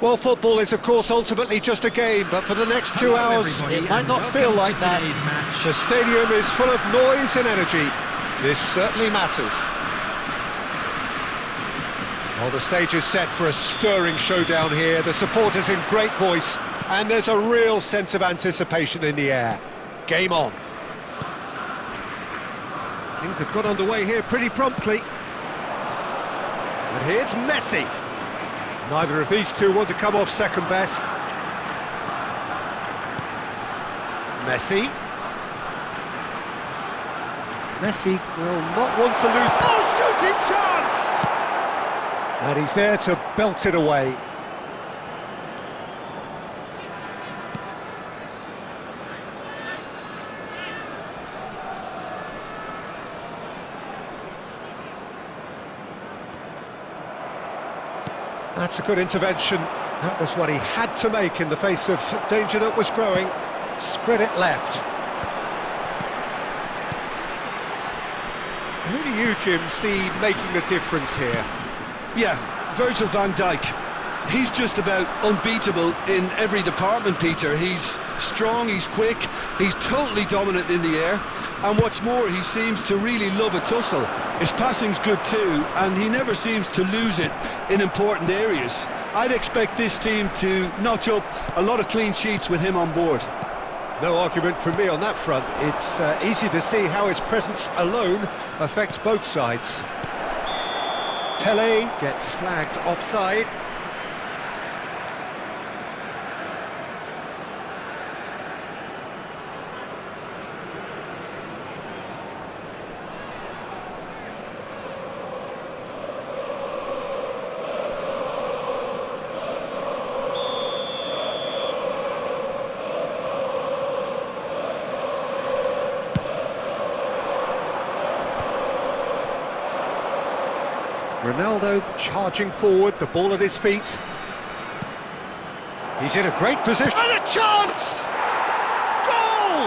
Well, football is, of course, ultimately just a game, but for the next 2 hours, it might not feel like that. The stadium is full of noise and energy. This certainly matters. Well, the stage is set for a stirring showdown here. The supporters in great voice, and there's a real sense of anticipation in the air. Game on. Things have got underway here pretty promptly. But here's Messi. Neither of these two want to come off second best. Messi. Messi will not want to lose. Oh, shooting chance! And he's there to belt it away. That's a good intervention. That was what he had to make in the face of danger that was growing. Spread it left. Who do you, Jim, see making the difference here? Yeah, Virgil van Dijk. He's just about unbeatable in every department, Peter. He's strong, he's quick, he's totally dominant in the air, and what's more, he seems to really love a tussle. His passing's good too, and he never seems to lose it in important areas. I'd expect this team to notch up a lot of clean sheets with him on board. No argument from me on that front. It's easy to see how his presence alone affects both sides. Pele gets flagged offside. Ronaldo charging forward, the ball at his feet. He's in a great position. And a chance! Goal!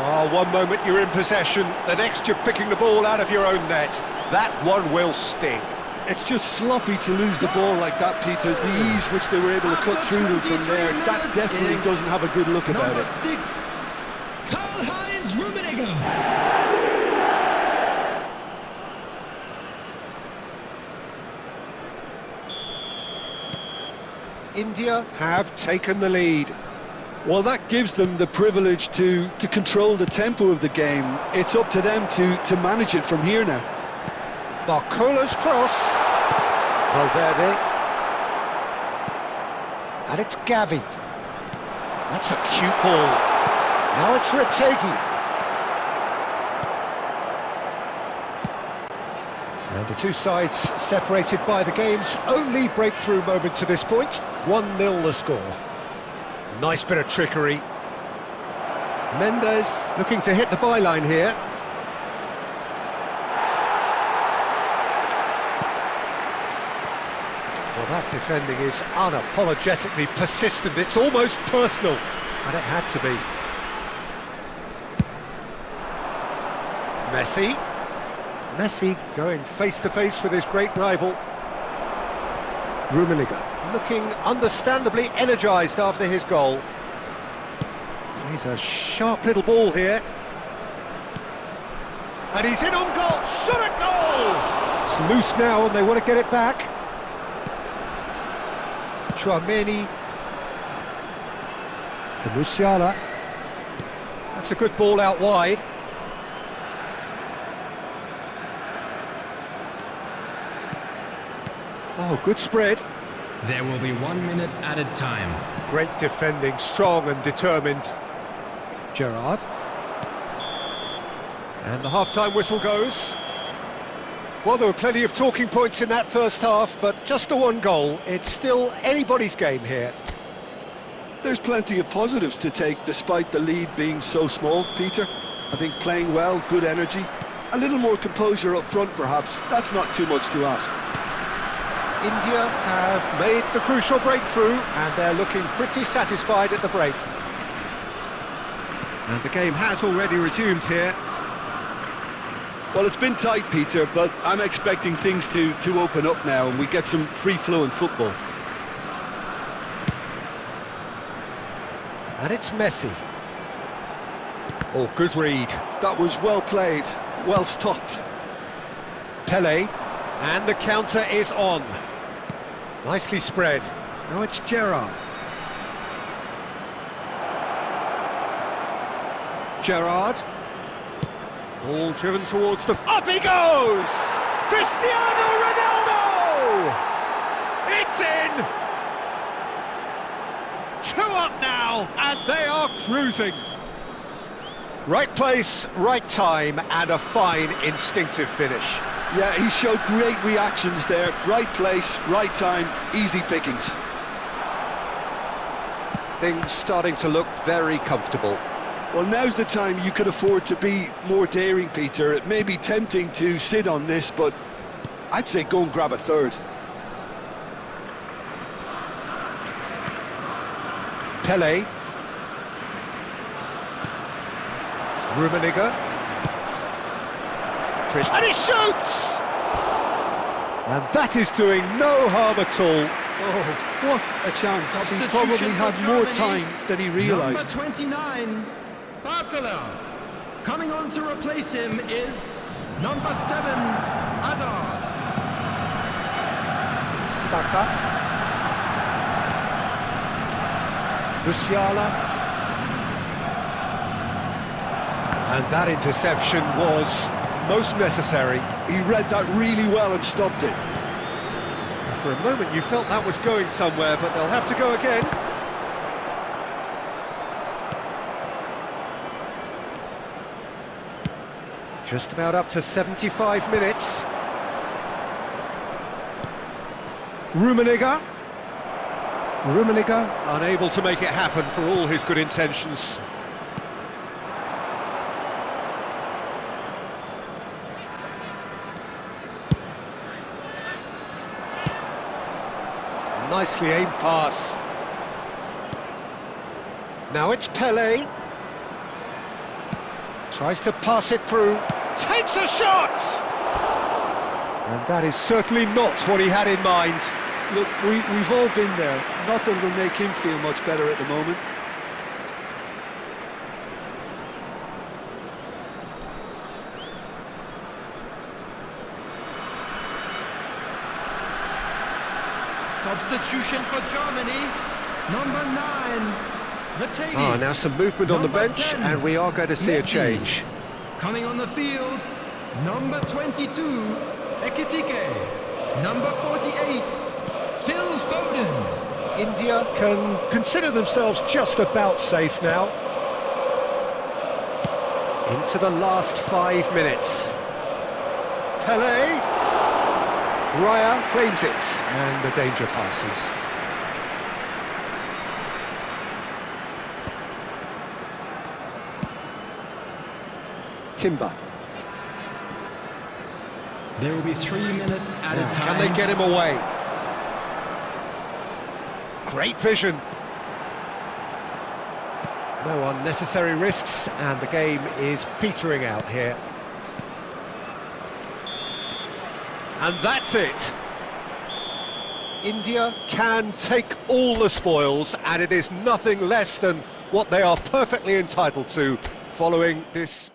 Oh, one moment you're in possession, the next you're picking the ball out of your own net. That one will sting. It's just sloppy to lose the ball like that, Peter. The ease which they were able to cut through them from there, that definitely doesn't have a good look about it. Number 6, Karl-Heinz Rummenigge. India have taken the lead. Well, that gives them the privilege to control the tempo of the game. It's up to them to manage it from here now. Barcola's cross. Valverde. And it's Gavi. That's a cute ball. Now it's Retegi. And the two sides separated by the game's only breakthrough moment to this point. 1-0 the score. Nice bit of trickery. Mendes looking to hit the byline here. Well, that defending is unapologetically persistent. It's almost personal, and it had to be. Messi. Messi going face-to-face with his great rival. Rummenigge looking understandably energised after his goal. He's a sharp little ball here. And he's in on goal! Shot a goal! It's loose now and they want to get it back. Chouameni to Musiala. That's a good ball out wide. Oh, good spread. There will be 1 minute added time. Great defending, strong and determined. Gerrard. And the half-time whistle goes. Well, there were plenty of talking points in that first half, but just the one goal. It's still anybody's game here. There's plenty of positives to take despite the lead being so small, Peter. I think playing well, good energy, a little more composure up front perhaps, that's not too much to ask. India have made the crucial breakthrough and they're looking pretty satisfied at the break. And the game has already resumed here. Well, it's been tight, Peter, but I'm expecting things to open up now and we get some free-flowing football. And it's Messi. Oh, good read. That was well played, well stopped. Pele, and the counter is on. Nicely spread. Now it's Gerrard. Gerrard. Ball driven towards the... Up he goes! Cristiano Ronaldo! It's in! 2 up now, and they are cruising. Right place, right time, and a fine instinctive finish. Yeah, he showed great reactions there. Right place, right time, easy pickings. Things starting to look very comfortable. Well, now's the time you can afford to be more daring, Peter. It may be tempting to sit on this, but I'd say go and grab a third. Pele. Rummenigge. And he shoots! And that is doing no harm at all. Oh, what a chance. He probably had more time than he realised. Number 29, Barcola. Coming on to replace him is number 7, Hazard. Saka. Musiala. And that interception was most necessary. He read that really well and stopped it. For a moment you felt that was going somewhere, but they'll have to go again. Just about up to 75 minutes. Rummenigge. Rummenigge unable to make it happen for all his good intentions. Nicely aimed pass. Now it's Pele. Tries to pass it through. Takes a shot! And that is certainly not what he had in mind. Look, we've all been there. Nothing will make him feel much better at the moment. Substitution for Germany, number 9, Mategi. Ah, now some movement on the Number bench, 10, and we are going to see a Messi. change. Coming on the field, number 22, Ekitike. Number 48, Phil Foden. India can consider themselves just about safe now. Into the last 5 minutes. Pele. Raya claims it, and the danger passes. Timber. There will be 3 minutes added Now, time. can they get him away? Great vision. No unnecessary risks, and the game is petering out here. And that's it. India can take all the spoils, and it is nothing less than what they are perfectly entitled to following this...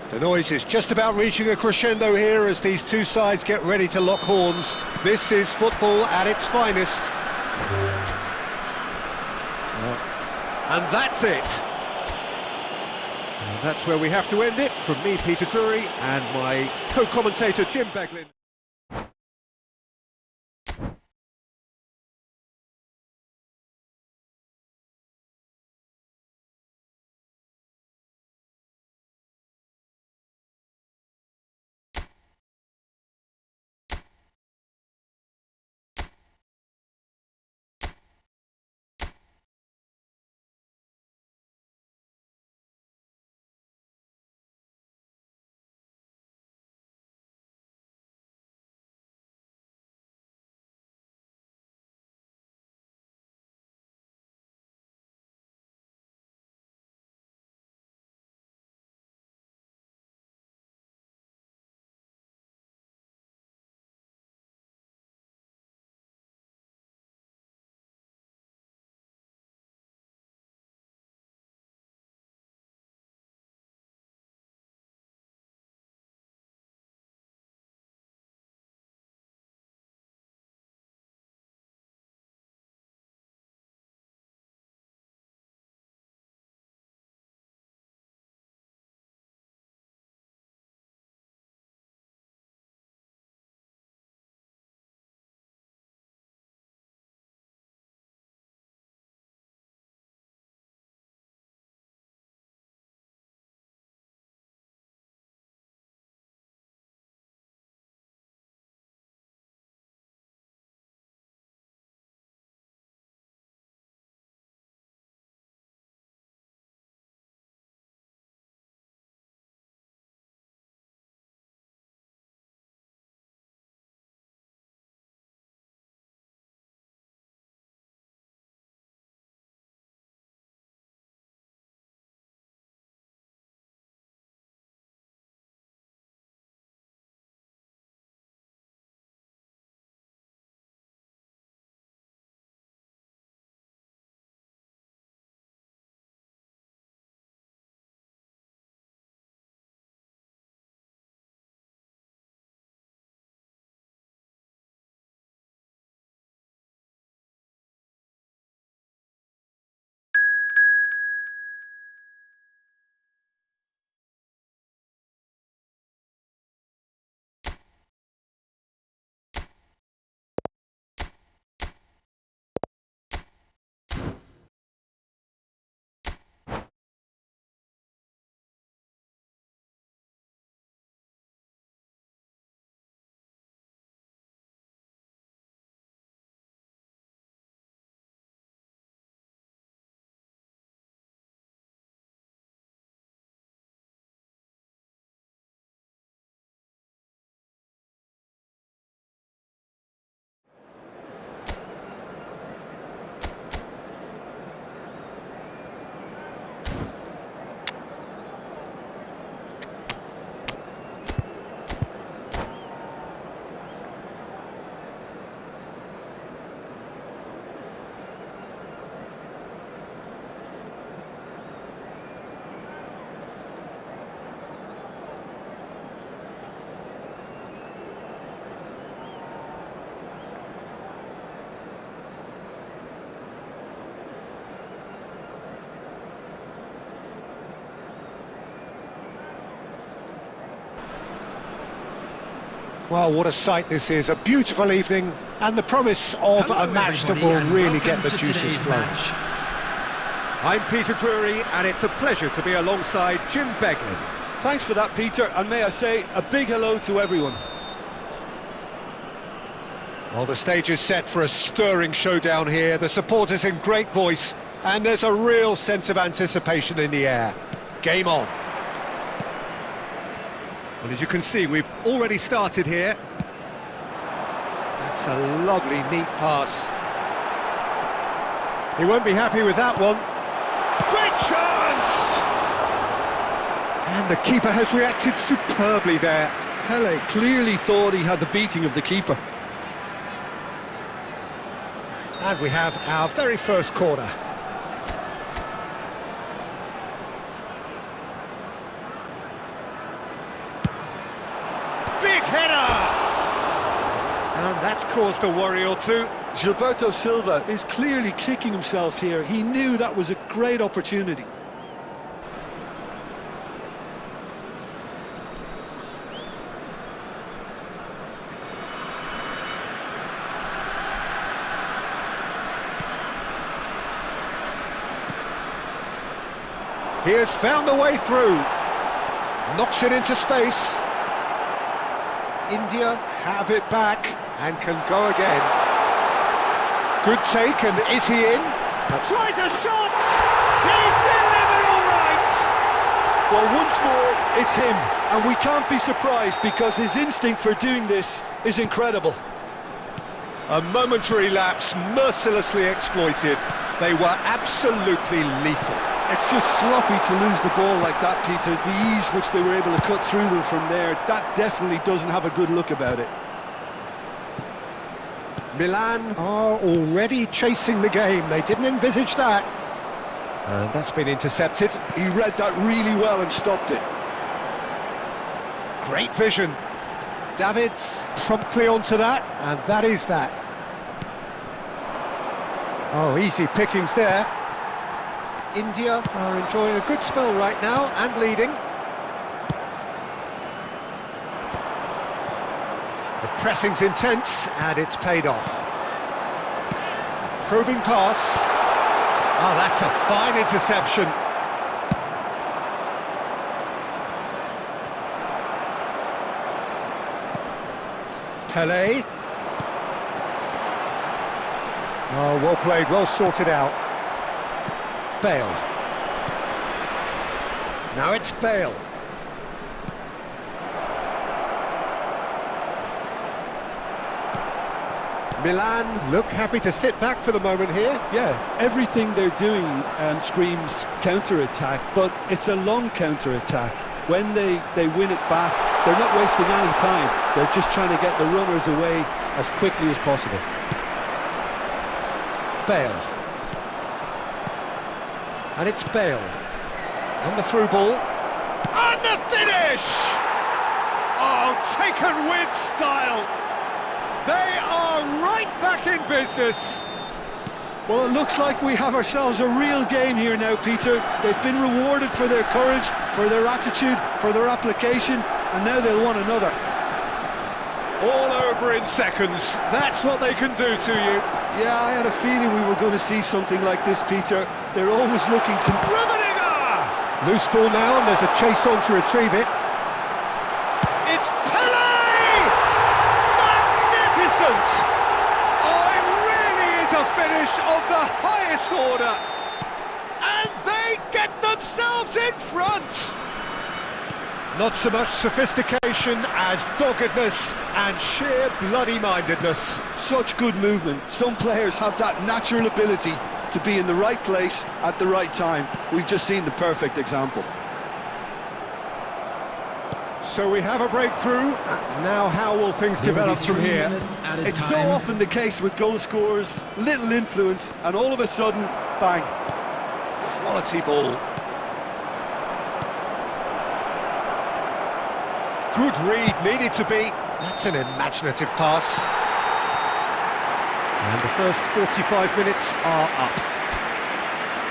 The noise is just about reaching a crescendo here as these two sides get ready to lock horns. This is football at its finest. And that's it. And that's where we have to end it. From me, Peter Drury, and my co-commentator, Jim Beglin. Well, what a sight this is. A beautiful evening and the promise of Hello, a match that everybody, will and really welcome get the to juices today's flowing. match. I'm Peter Drury, and it's a pleasure to be alongside Jim Beglin. Thanks for that, Peter, and may I say a big hello to everyone. Well, the stage is set for a stirring showdown here. The supporters in great voice, and there's a real sense of anticipation in the air. Game on. Well, as you can see, we've already started here. That's a lovely, neat pass. He won't be happy with that one. Great chance! And the keeper has reacted superbly there. Pele clearly thought he had the beating of the keeper. And we have our very first corner. header! And that's caused a worry or two. Gilberto Silva is clearly kicking himself here. He knew that was a great opportunity. He has found the way through. Knocks it into space. India have it back and can go again. Good take, and is he in? Tries a shot! He's delivered all right! Well, once more, it's him, and we can't be surprised because his instinct for doing this is incredible. A momentary lapse, mercilessly exploited. They were absolutely lethal. It's just sloppy to lose the ball like that, Peter. The ease which they were able to cut through them from there, that definitely doesn't have a good look about it. Milan are already chasing the game. They didn't envisage that. And that's been intercepted. He read that really well and stopped it. Great vision. Davids promptly onto that, and that is that. Oh, easy pickings there. India are enjoying a good spell right now and leading. The pressing's intense and it's paid off. Probing pass. Oh, that's a fine interception. Pele. Oh, well played, well sorted out. Bale. Now it's Bale. Milan look happy to sit back for the moment here. Yeah, everything they're doing screams counter-attack, but it's a long counter-attack. When they win it back, they're not wasting any time. They're just trying to get the runners away as quickly as possible. Bale. And it's Bale. And the through ball. And the finish! Oh, taken with style! They are right back in business! Well, it looks like we have ourselves a real game here now, Peter. They've been rewarded for their courage, for their attitude, for their application, and now they'll want another. All over in seconds. That's what they can do to you. Yeah, I had a feeling we were going to see something like this, Peter. They're always looking to... Rummenigge! Loose ball now, and there's a chase on to retrieve it. It's Pele! Magnificent! Oh, it really is a finish of the highest order. And they get themselves in front! Not so much sophistication as doggedness and sheer bloody-mindedness. Such good movement. Some players have that natural ability to be in the right place at the right time. We've just seen the perfect example. So we have a breakthrough. Now how will things develop from here? It's so often the case with goal scorers, little influence, and all of a sudden, bang. Quality ball. Good read, needed to be. That's an imaginative pass. And the first 45 minutes are up.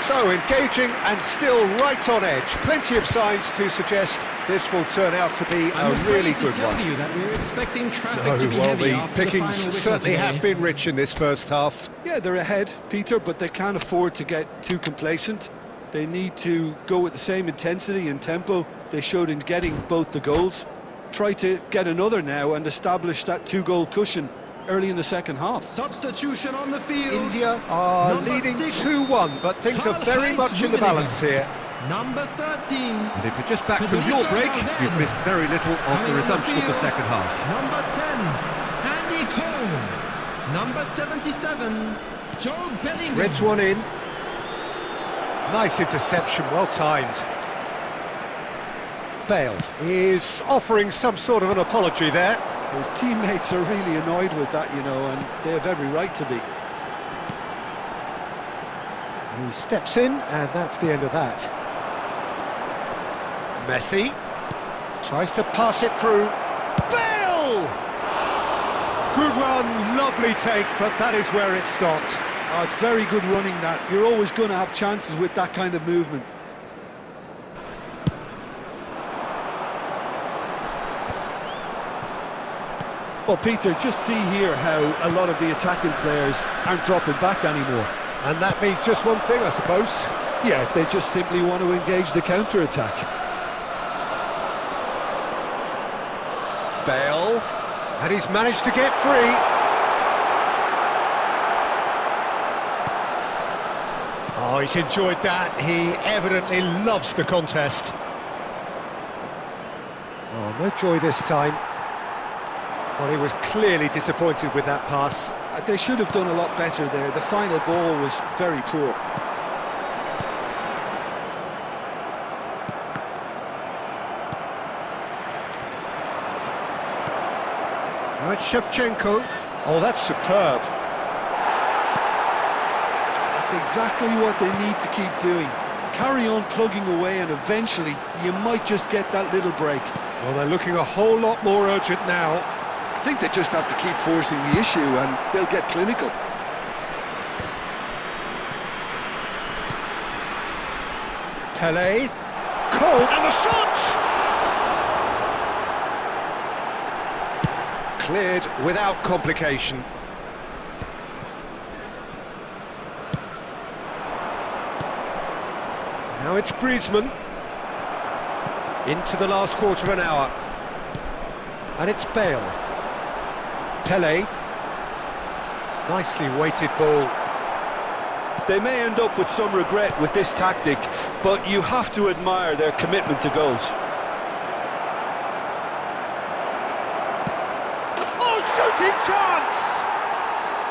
So engaging and still right on edge. Plenty of signs to suggest this will turn out to be a really good one. You that we're expecting traffic to be Well, heavy the after pickings the final certainly whistle have been rich in this first half. Yeah, they're ahead, Peter, but they can't afford to get too complacent. They need to go with the same intensity and tempo they showed in getting both the goals. Try to get another now and establish that two-goal cushion early in the second half. Substitution on the field. India are leading 2-1, but things are very much in the balance here. Number 13. And if you're just back from your break, you've missed very little of the resumption of the second half. Number 10, Andy Cole. Number 77, Joe Bellingham. Threads one in. Nice interception, well timed. Bale is offering some sort of an apology there. His teammates are really annoyed with that, you know, and they have every right to be. He steps in, and that's the end of that. Messi tries to pass it through. Bale! Good run, lovely take, but that is where it stopped. Oh, it's very good running that. You're always going to have chances with that kind of movement. Well, Peter, just see here how a lot of the attacking players aren't dropping back anymore. And that means just one thing, I suppose. Yeah, they just simply want to engage the counter-attack. Bale, and he's managed to get free. Oh, he's enjoyed that. He evidently loves the contest. Oh, no joy this time. Well, he was clearly disappointed with that pass. They should have done a lot better there. The final ball was very poor. Now it's Shevchenko. Oh, that's superb. That's exactly what they need to keep doing. Carry on plugging away and eventually you might just get that little break. Well, they're looking a whole lot more urgent now. I think they just have to keep forcing the issue and they'll get clinical. Pele. Cole. And the shot! Cleared without complication. Now it's Griezmann. Into the last quarter of an hour. And it's Bale. Pele. Nicely weighted ball. They may end up with some regret with this tactic, but you have to admire their commitment to goals. Oh, shooting chance!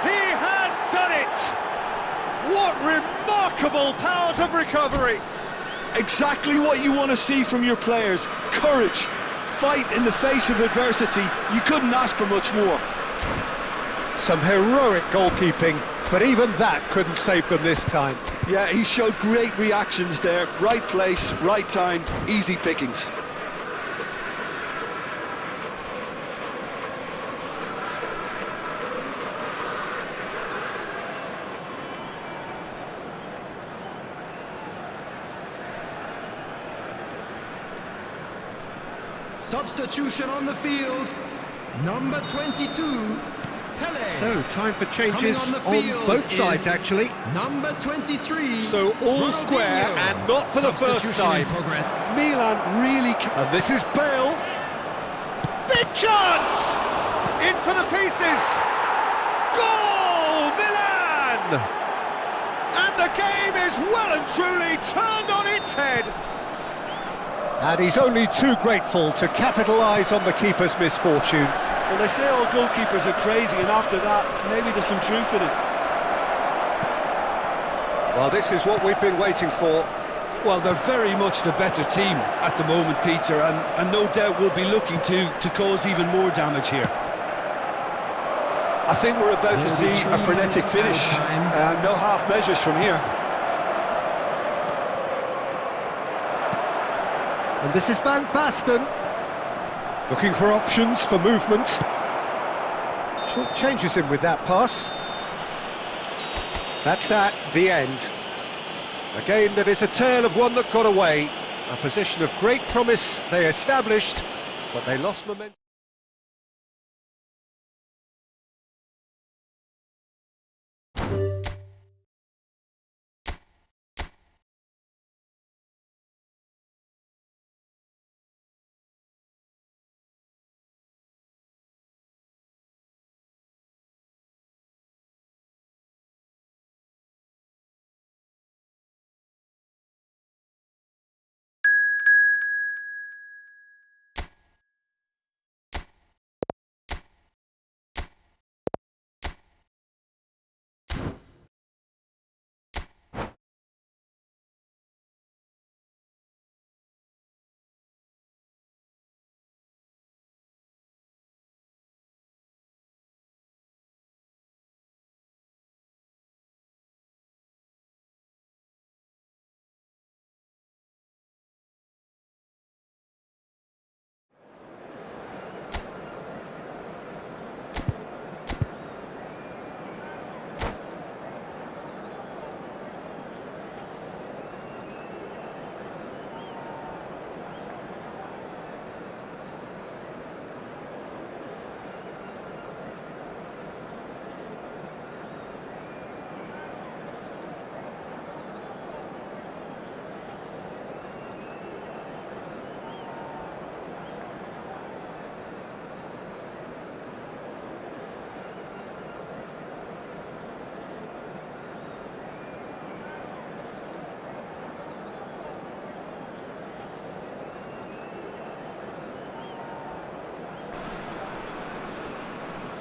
He has done it! What remarkable powers of recovery! Exactly what you want to see from your players. Courage, fight in the face of adversity. You couldn't ask for much more. Some heroic goalkeeping, but even that couldn't save them this time. Yeah, he showed great reactions there. Right place, right time, easy pickings. Substitution on the field, number 22, Pele. So, time for changes on both sides, actually. Number 23. So, all square, and not for the first time. Milan really... And this is Bale. Big chance! In for the pieces. Goal, Milan! And the game is well and truly turned on its head. And he's only too grateful to capitalise on the keeper's misfortune. Well, they say all goalkeepers are crazy, and after that, maybe there's some truth in it. Well, this is what we've been waiting for. Well, they're very much the better team at the moment, Peter, and no doubt will be looking to cause even more damage here. I think we're about to see a frenetic finish, and no half measures from here. And this is Van Basten. Looking for options for movement. Short changes him with that pass. That's that, the end. A game that is a tale of one that got away. A position of great promise they established, but they lost momentum.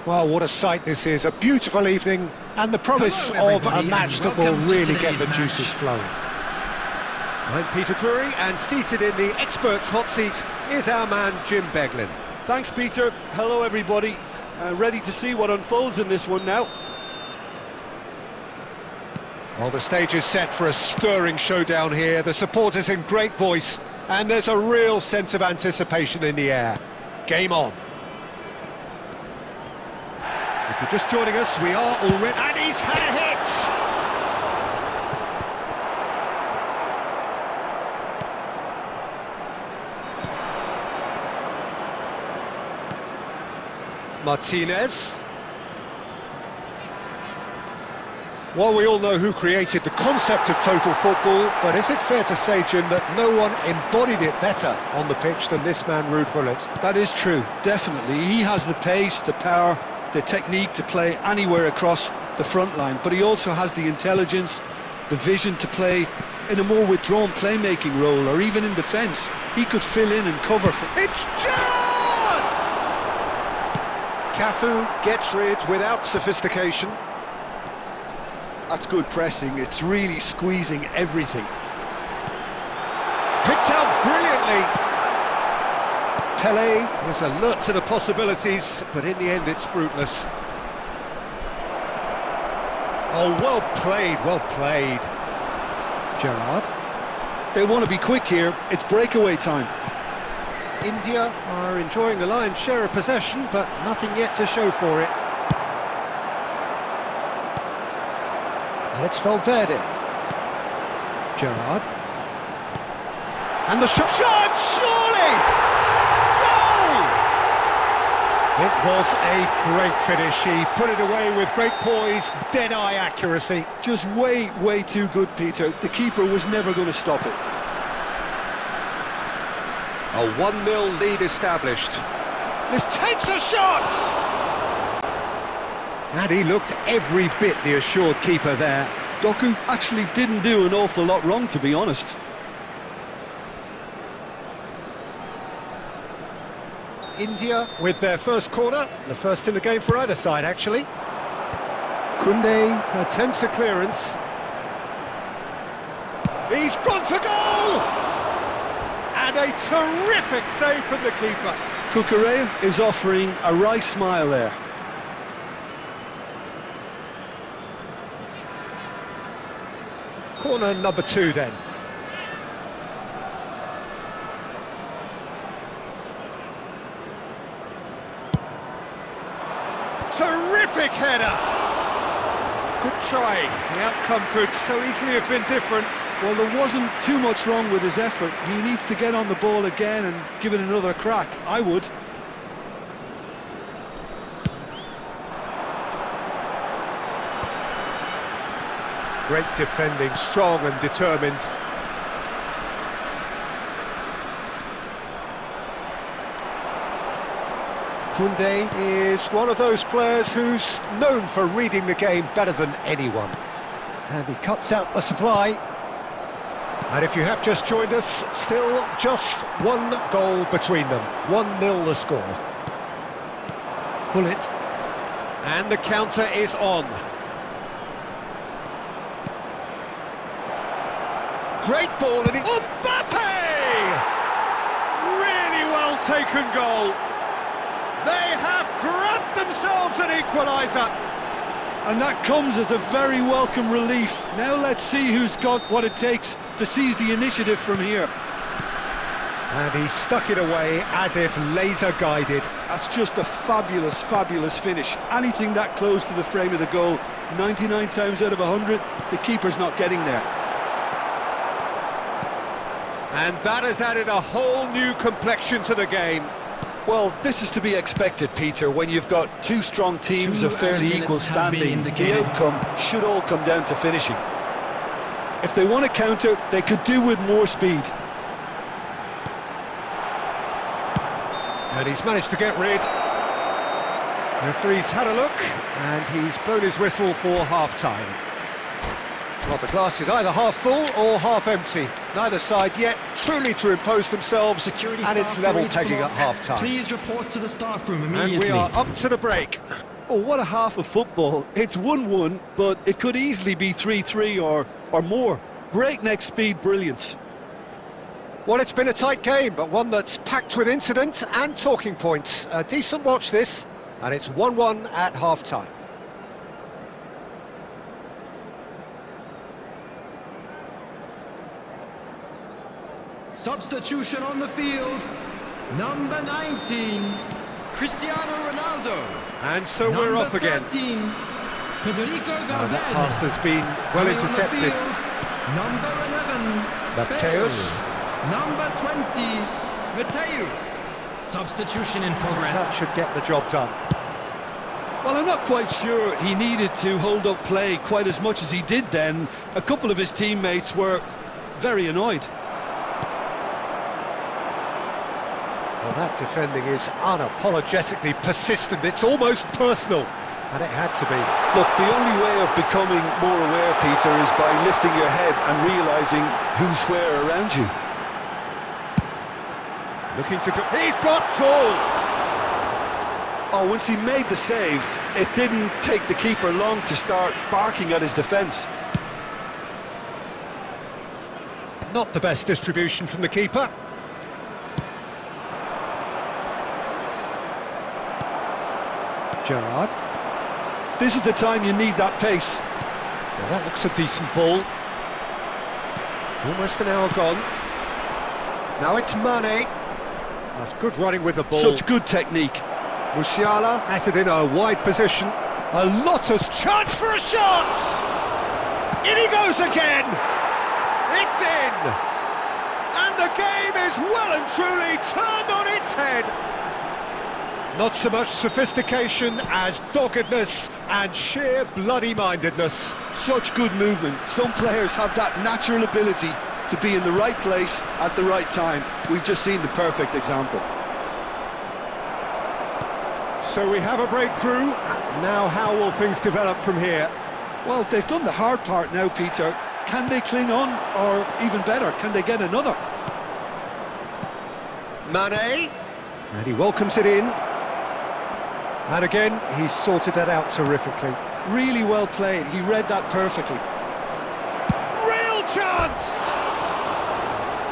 Well, what a sight this is, a beautiful evening, and the promise Hello, of a everybody, match and that will welcome to really get today's the match. juices flowing. I'm Peter Drury, and seated in the experts' hot seat is our man Jim Beglin. Thanks, Peter. Hello, everybody. Ready to see what unfolds in this one now. Well, the stage is set for a stirring showdown here. The supporters in great voice, and there's a real sense of anticipation in the air. Game on. If you're just joining us, we are already... And he's had a hit! Martinez. Well, we all know who created the concept of total football, but is it fair to say, Jim, that no one embodied it better on the pitch than this man, Ruud Gullit? That is true, definitely. He has the pace, the power, the technique to play anywhere across the front line, but he also has the intelligence, the vision to play in a more withdrawn playmaking role, or even in defence. He could fill in and cover for... It's Gerrard! Cafu gets rid without sophistication. That's good pressing. It's really squeezing everything. Picked out brilliantly. Pele is alert to the possibilities, but in the end it's fruitless. Oh, well played, well played. Gerrard. They want to be quick here. It's breakaway time. India are enjoying the lion's share of possession, but nothing yet to show for it. And it's Valverde. Gerrard. And the shot, surely! Goal! It was a great finish. He put it away with great poise, dead-eye accuracy. Just way too good, Peter. The keeper was never going to stop it. A 1-0 lead established. This takes a shot! And he looked every bit the assured keeper there. Doku actually didn't do an awful lot wrong, to be honest. India with their first corner, the first in the game for either side, actually. Koundé attempts a clearance. He's gone for goal! And a terrific save from the keeper. Cucurella is offering a wry smile there. Corner number 2 then. Terrific header! Good try. The outcome could so easily have been different. Well, there wasn't too much wrong with his effort. He needs to get on the ball again and give it another crack. I would. Great defending, strong and determined. Koundé is one of those players who's known for reading the game better than anyone. And he cuts out the supply. And if you have just joined us, still just one goal between them. 1-0 the score. Gullit. And the counter is on. Great ball and Mbappe! Really well taken goal. They have grabbed themselves an equaliser. And that comes as a very welcome relief. Now let's see who's got what it takes to seize the initiative from here. And he stuck it away as if laser-guided. That's just a fabulous finish. Anything that close to the frame of the goal, 99 times out of 100, the keeper's not getting there. And that has added a whole new complexion to the game. Well, this is to be expected, Peter, when you've got two strong teams of fairly equal standing. The outcome should all come down to finishing. If they want to counter, they could do with more speed. And he's managed to get rid. The referee's had a look, and he's blown his whistle for half-time. Well, the glass is either half full or half empty. Neither side yet truly to impose themselves, Security and it's staff level ready to pegging come at on. half-time. Please report to the staff room immediately. And we are up to the break. Oh, what a half of football. It's 1-1, but it could easily be 3-3 or more. Breakneck speed brilliance. Well, it's been a tight game, but one that's packed with incident and talking points. A decent watch this, and it's 1-1 at half-time. Substitution on the field. Number 19, Cristiano Ronaldo. And so we're off again. Number 13, Federico Valverde. That pass has been well Coming on the intercepted. field, number 11, Mateus. Bale. Number 20, Mateus. Substitution in progress. That should get the job done. Well, I'm not quite sure he needed to hold up play quite as much as he did then. A couple of his teammates were very annoyed. Well, that defending is unapologetically persistent. It's almost personal, and it had to be. Look, the only way of becoming more aware, Peter, is by lifting your head and realising who's where around you. Looking to go. He's got full! Oh, once he made the save, it didn't take the keeper long to start barking at his defence. Not the best distribution from the keeper. Gerrard. This is the time you need that pace. Now that looks a decent ball. Almost an hour gone. Now it's Mane. That's good running with the ball. Such good technique. Musiala has it in a wide position. A Lotus chance for a shot! In he goes again! It's in! And the game is well and truly turned on its head. Not so much sophistication as doggedness and sheer bloody-mindedness. Such good movement. Some players have that natural ability to be in the right place at the right time. We've just seen the perfect example. So we have a breakthrough. Now how will things develop from here? Well, they've done the hard part now, Peter. Can they cling on, or even better, can they get another? Mane, and he welcomes it in. And again, he's sorted that out terrifically. Really well played. He read that perfectly. Real chance!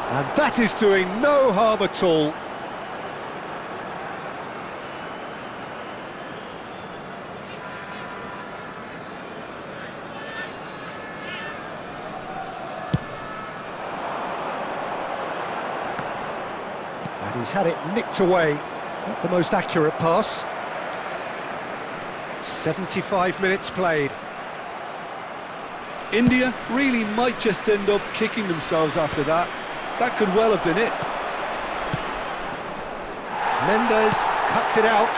And that is doing no harm at all. And he's had it nicked away. Not the most accurate pass. 75 minutes played. India really might just end up kicking themselves after that. That could well have been it. Mendes cuts it out.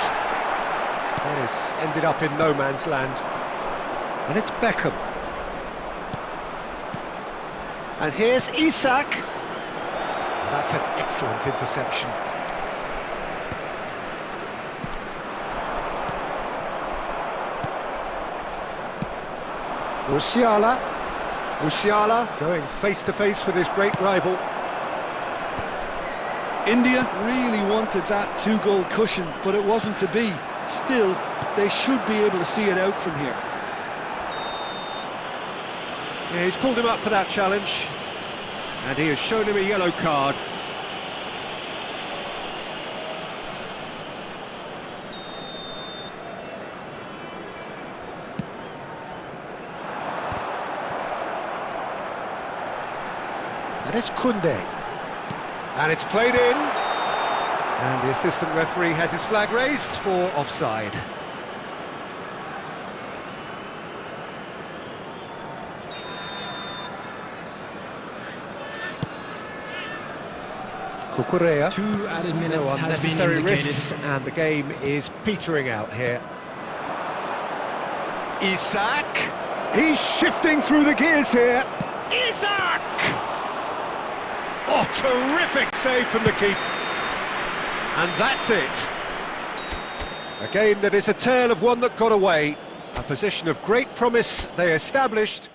That has ended up in no man's land. And it's Beckham. And here's Isak. That's an excellent interception. Musiala going face-to-face with his great rival. India really wanted that two-goal cushion, but it wasn't to be. Still, they should be able to see it out from here. Yeah, he's pulled him up for that challenge, and he has shown him a yellow card. And it's Koundé. And it's played in. And the assistant referee has his flag raised for offside. Cucurella. 2 added minutes No has been unnecessary indicated. risks, and the game is petering out here. Isak. He's shifting through the gears here. Isak! Oh, terrific save from the keeper. And that's it. A game that is a tale of one that got away. A position of great promise they established.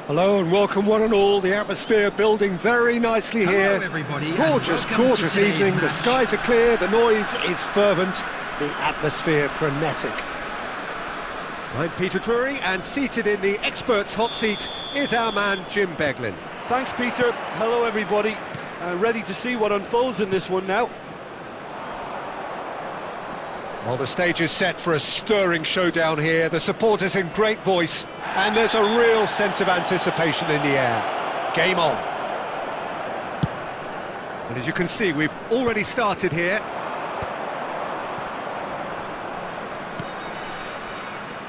Hello and welcome one and all. The atmosphere building very nicely here. Hello everybody. Gorgeous, gorgeous evening. The skies are clear, the noise is fervent, the atmosphere frenetic. I'm Peter Drury, and seated in the experts' hot seat is our man Jim Beglin. Thanks, Peter. Hello, everybody. Ready to see what unfolds in this one now. Well, the stage is set for a stirring showdown here. The supporters in great voice, and there's a real sense of anticipation in the air. Game on. And as you can see, we've already started here.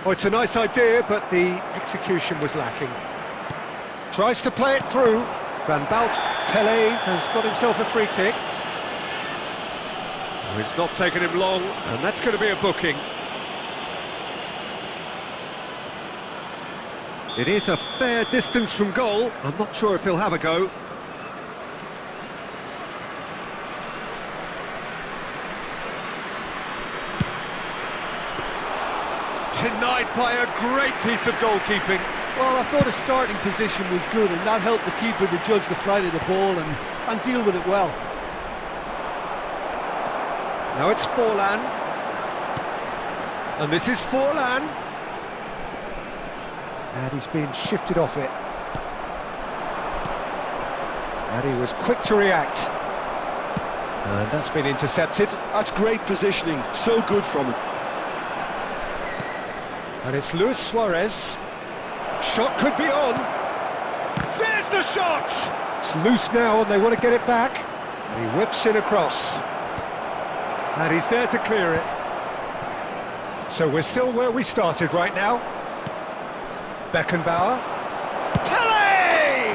Oh, it's a nice idea, but the execution was lacking. Tries to play it through. Van Baalt, Pelé has got himself a free kick. Oh, it's not taken him long, and that's going to be a booking. It is a fair distance from goal. I'm not sure if he'll have a go. Denied by a great piece of goalkeeping. Well, I thought his starting position was good, and that helped the keeper to judge the flight of the ball and deal with it well. Now it's Forlan. And this is Forlan. And he's been shifted off it. And he was quick to react. And that's been intercepted. That's great positioning, so good from him. And it's Luis Suarez. Shot could be on. There's the shot! It's loose now and they want to get it back. And he whips in across. And he's there to clear it. So we're still where we started right now. Beckenbauer. Pele!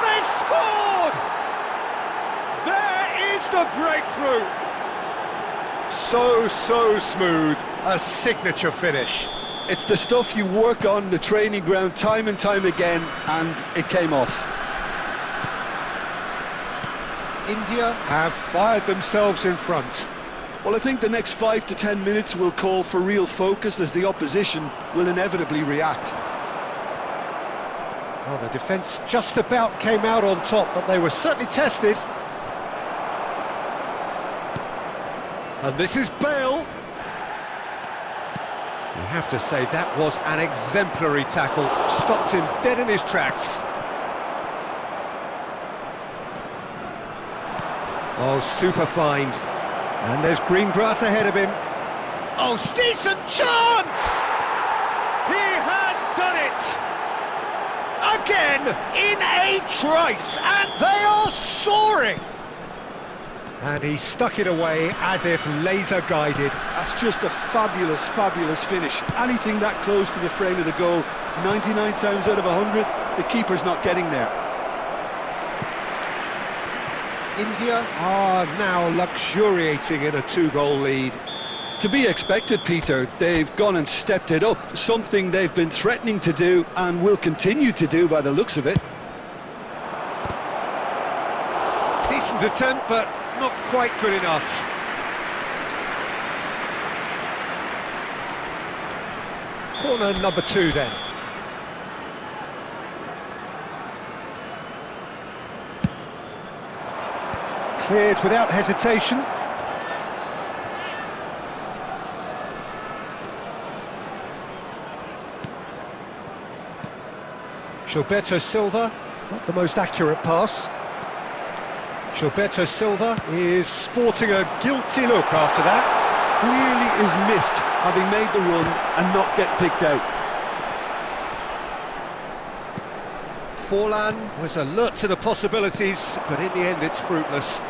They've scored! There is the breakthrough! So smooth. A signature finish. It's the stuff you work on the training ground time and time again, and it came off. India have fired themselves in front. Well, I think the next 5 to 10 minutes will call for real focus, as the opposition will inevitably react. Well, the defence just about came out on top, but they were certainly tested. And this is Bale. You have to say that was an exemplary tackle. Stopped him dead in his tracks. Oh, super find. And there's green grass ahead of him. Oh, decent chance! He has done it! Again, in a trice, and they are soaring! And he stuck it away as if laser-guided. That's just a fabulous finish. Anything that close to the frame of the goal, 99 times out of 100, the keeper's not getting there. India are now luxuriating in a 2-goal lead. To be expected, Peter. They've gone and stepped it up, something they've been threatening to do and will continue to do by the looks of it. Decent attempt, but not quite good enough. Corner number 2 then. Cleared without hesitation. Gilberto Silva, not the most accurate pass. Gilberto Silva is sporting a guilty look after that. Clearly is miffed, having made the run and not get picked out. Forlan was alert to the possibilities, but in the end it's fruitless.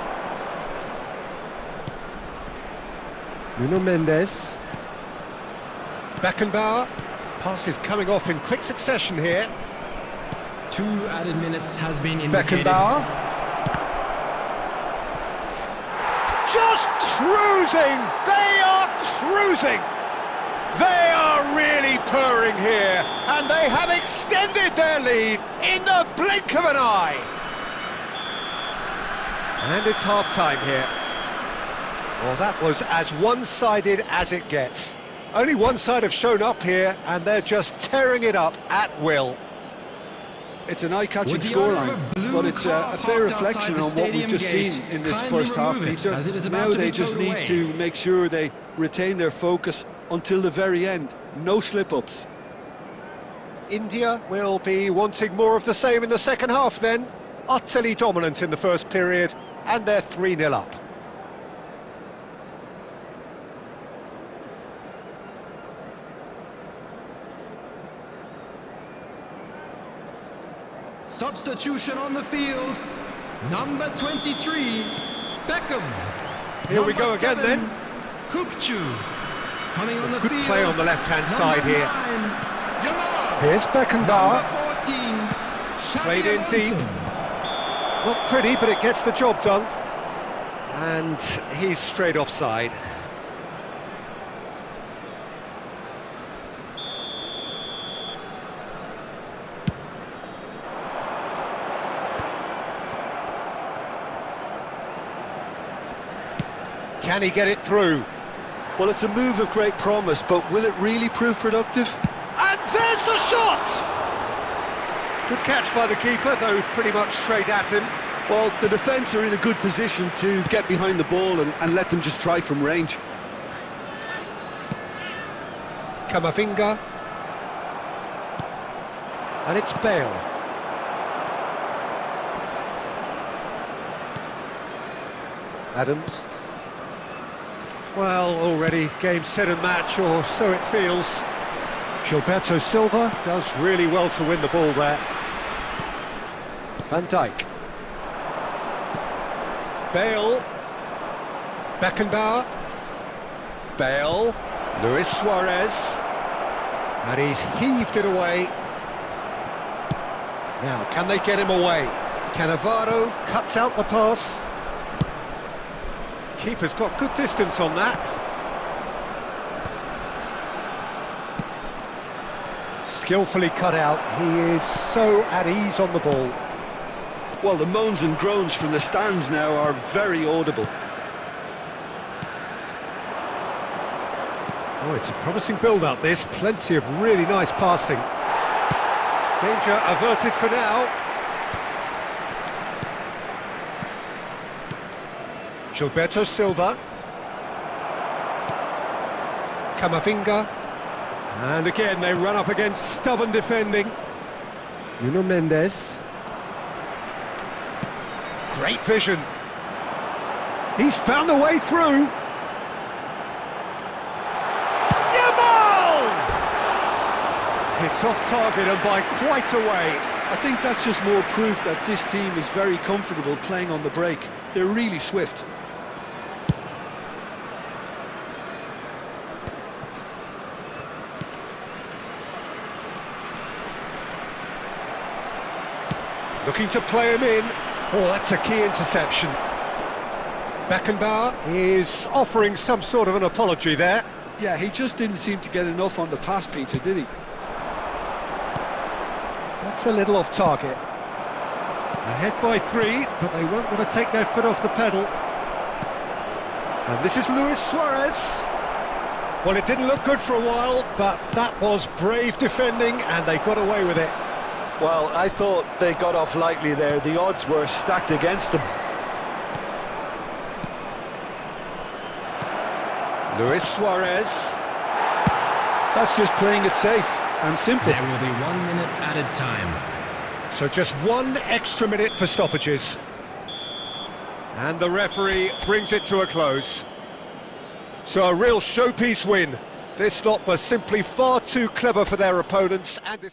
Nuno Mendes. Beckenbauer. Pass is coming off in quick succession here. 2 added minutes has been indicated. Beckenbauer. Just cruising! They are cruising! They are really purring here, and they have extended their lead in the blink of an eye. And it's half-time here. Well, that was as one-sided as it gets. Only one side have shown up here, and they're just tearing it up at will. It's an eye-catching scoreline, but it's a fair reflection on what we've just seen in this first half, Peter. Now they just need to make sure they retain their focus until the very end. No slip-ups. India will be wanting more of the same in the second half then. Utterly dominant in the first period, and they're 3-0 up. Substitution on the field, number 23, Beckham. Here we go again then. Kukchu. Coming on the Good field. play on the left-hand side here. 9, Here's Beckenbauer. number 14, Played in deep. Not pretty, but it gets the job done. And he's straight offside. Can he get it through? Well, it's a move of great promise, but will it really prove productive? And there's the shot! Good catch by the keeper, though pretty much straight at him. Well, the defence are in a good position to get behind the ball and let them just try from range. Camavinga. And it's Bale. Adams. Well, already game, set and match, or so it feels. Gilberto Silva does really well to win the ball there. Van Dijk. Bale. Beckenbauer. Bale. Luis Suarez. And he's heaved it away. Now, can they get him away? Cannavaro cuts out the pass. Keeper's got good distance on that. Skillfully cut out. He is so at ease on the ball. Well, the moans and groans from the stands now are very audible. Oh, it's a promising build-up, this. Plenty of really nice passing. Danger averted for now. Gilberto Silva. Camavinga. And again, they run up against stubborn defending. Nuno Mendes. Great vision. He's found a way through. It's off target and by quite a way. I think that's just more proof that this team is very comfortable playing on the break. They're really swift. Looking to play him in. Oh, that's a key interception. Beckenbauer is offering some sort of an apology there. Yeah, he just didn't seem to get enough on the pass, Peter, did he? That's a little off target. Ahead by 3, but they won't want to take their foot off the pedal. And this is Luis Suarez. Well, it didn't look good for a while, but that was brave defending, and they got away with it. Well, I thought they got off lightly there. The odds were stacked against them. Luis Suarez. That's just playing it safe and simple. There will be 1 minute added time. So just 1 extra minute for stoppages. And the referee brings it to a close. So a real showpiece win. This lot was simply far too clever for their opponents, and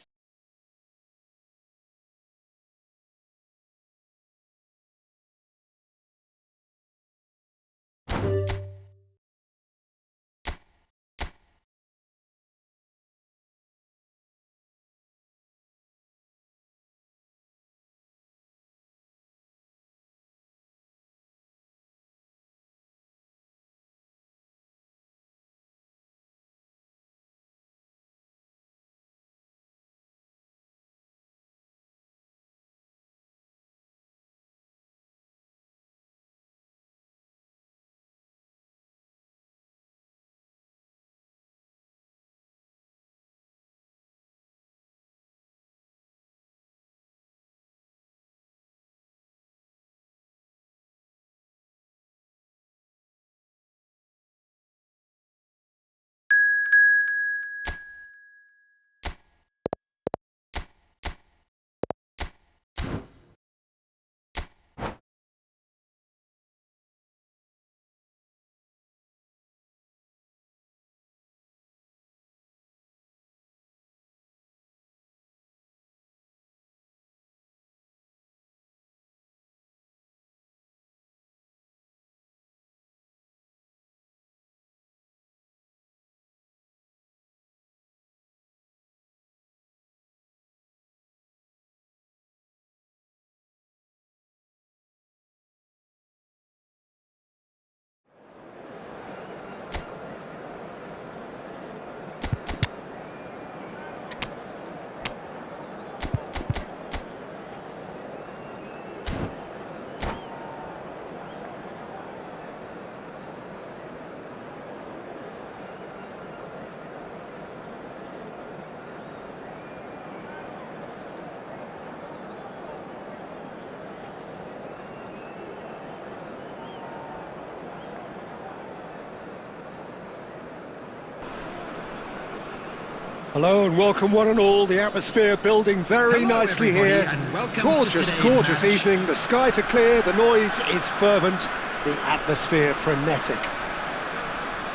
Hello and welcome one and all. The atmosphere building very Hello, nicely everybody, here. and welcome Gorgeous, to today's gorgeous match. evening. The skies are clear, the noise is fervent, the atmosphere frenetic.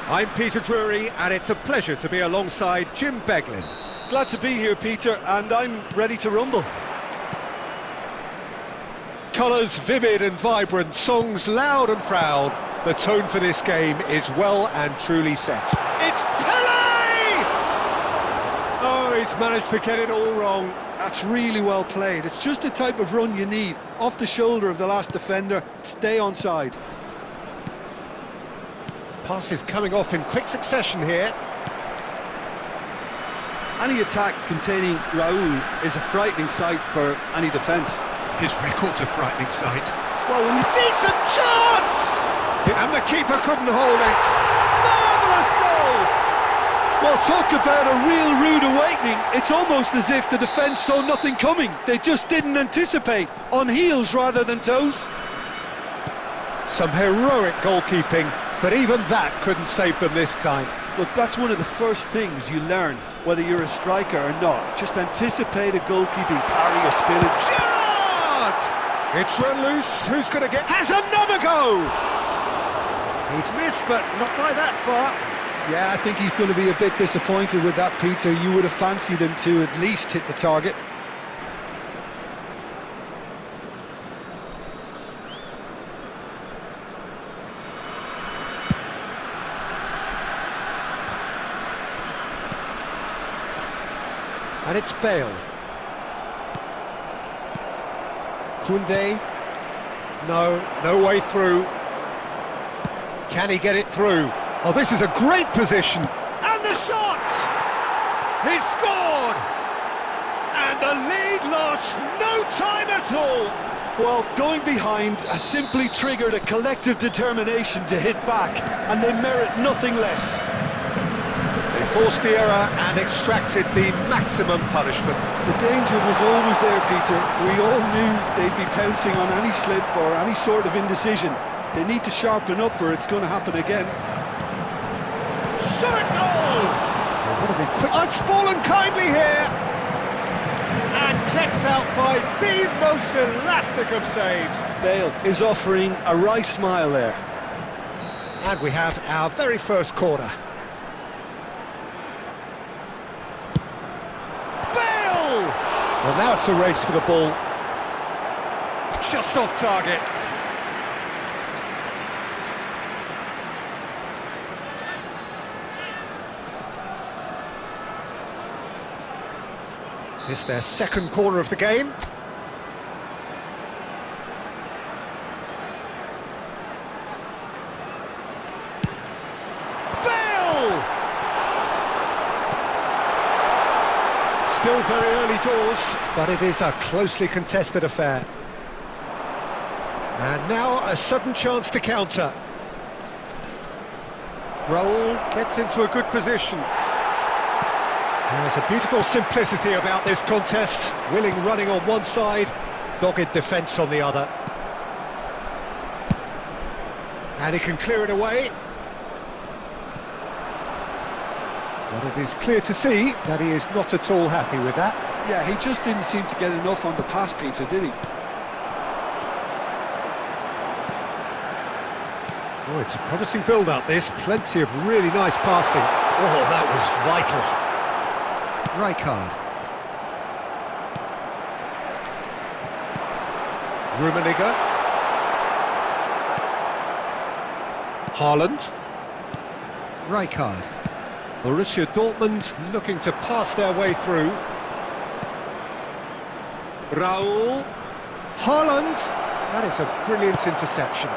I'm Peter Drury and it's a pleasure to be alongside Jim Beglin. Glad to be here, Peter, and I'm ready to rumble. Colours vivid and vibrant, songs loud and proud. The tone for this game is well and truly set. It's Pele! Oh, he's managed to get it all wrong. That's really well played. It's just the type of run you need. Off the shoulder of the last defender, stay onside. Pass is coming off in quick succession here. Any attack containing Raul is a frightening sight for any defence. His record's a frightening sight. Well, when you... Decent chance! And the keeper couldn't hold it. Marvellous goal! Well, talk about a real rude awakening. It's almost as if the defence saw nothing coming. They just didn't anticipate. On heels rather than toes. Some heroic goalkeeping, but even that couldn't save them this time. Look, that's one of the first things you learn, whether you're a striker or not. Just anticipate a goalkeeping parry or spillage. Gerrard! It's run loose. Who's going to get... Has another go! He's missed, but not by that far. Yeah, I think he's going to be a bit disappointed with that, Peter. You would have fancied him to at least hit the target. And it's Bale. Koundé. No way through. Can he get it through? Oh, this is a great position. And the shot! He's scored! And the lead lost no time at all. Well, going behind has simply triggered a collective determination to hit back, and they merit nothing less. They forced the error and extracted the maximum punishment. The danger was always there, Peter. We all knew they'd be pouncing on any slip or any sort of indecision. They need to sharpen up or it's going to happen again. Shot a goal! What a big quick... Oh, it's fallen kindly here! And kept out by the most elastic of saves. Bale is offering a right smile there. And we have our very first corner. Bale! Well, now it's a race for the ball. Just off target. It's their second corner of the game. Bale! Still very early doors, but it is a closely contested affair. And now a sudden chance to counter. Raul gets into a good position. There's a beautiful simplicity about this contest. Willing running on one side, dogged defence on the other. And he can clear it away. But it is clear to see that he is not at all happy with that. Yeah, he just didn't seem to get enough on the pass, Peter, did he? Oh, it's a promising build-up, this. Plenty of really nice passing. Oh, that was vital. Rijkaard. Rummenigge. Haaland. Rijkaard. Borussia Dortmund looking to pass their way through. Raul. Haaland. That is a brilliant interception.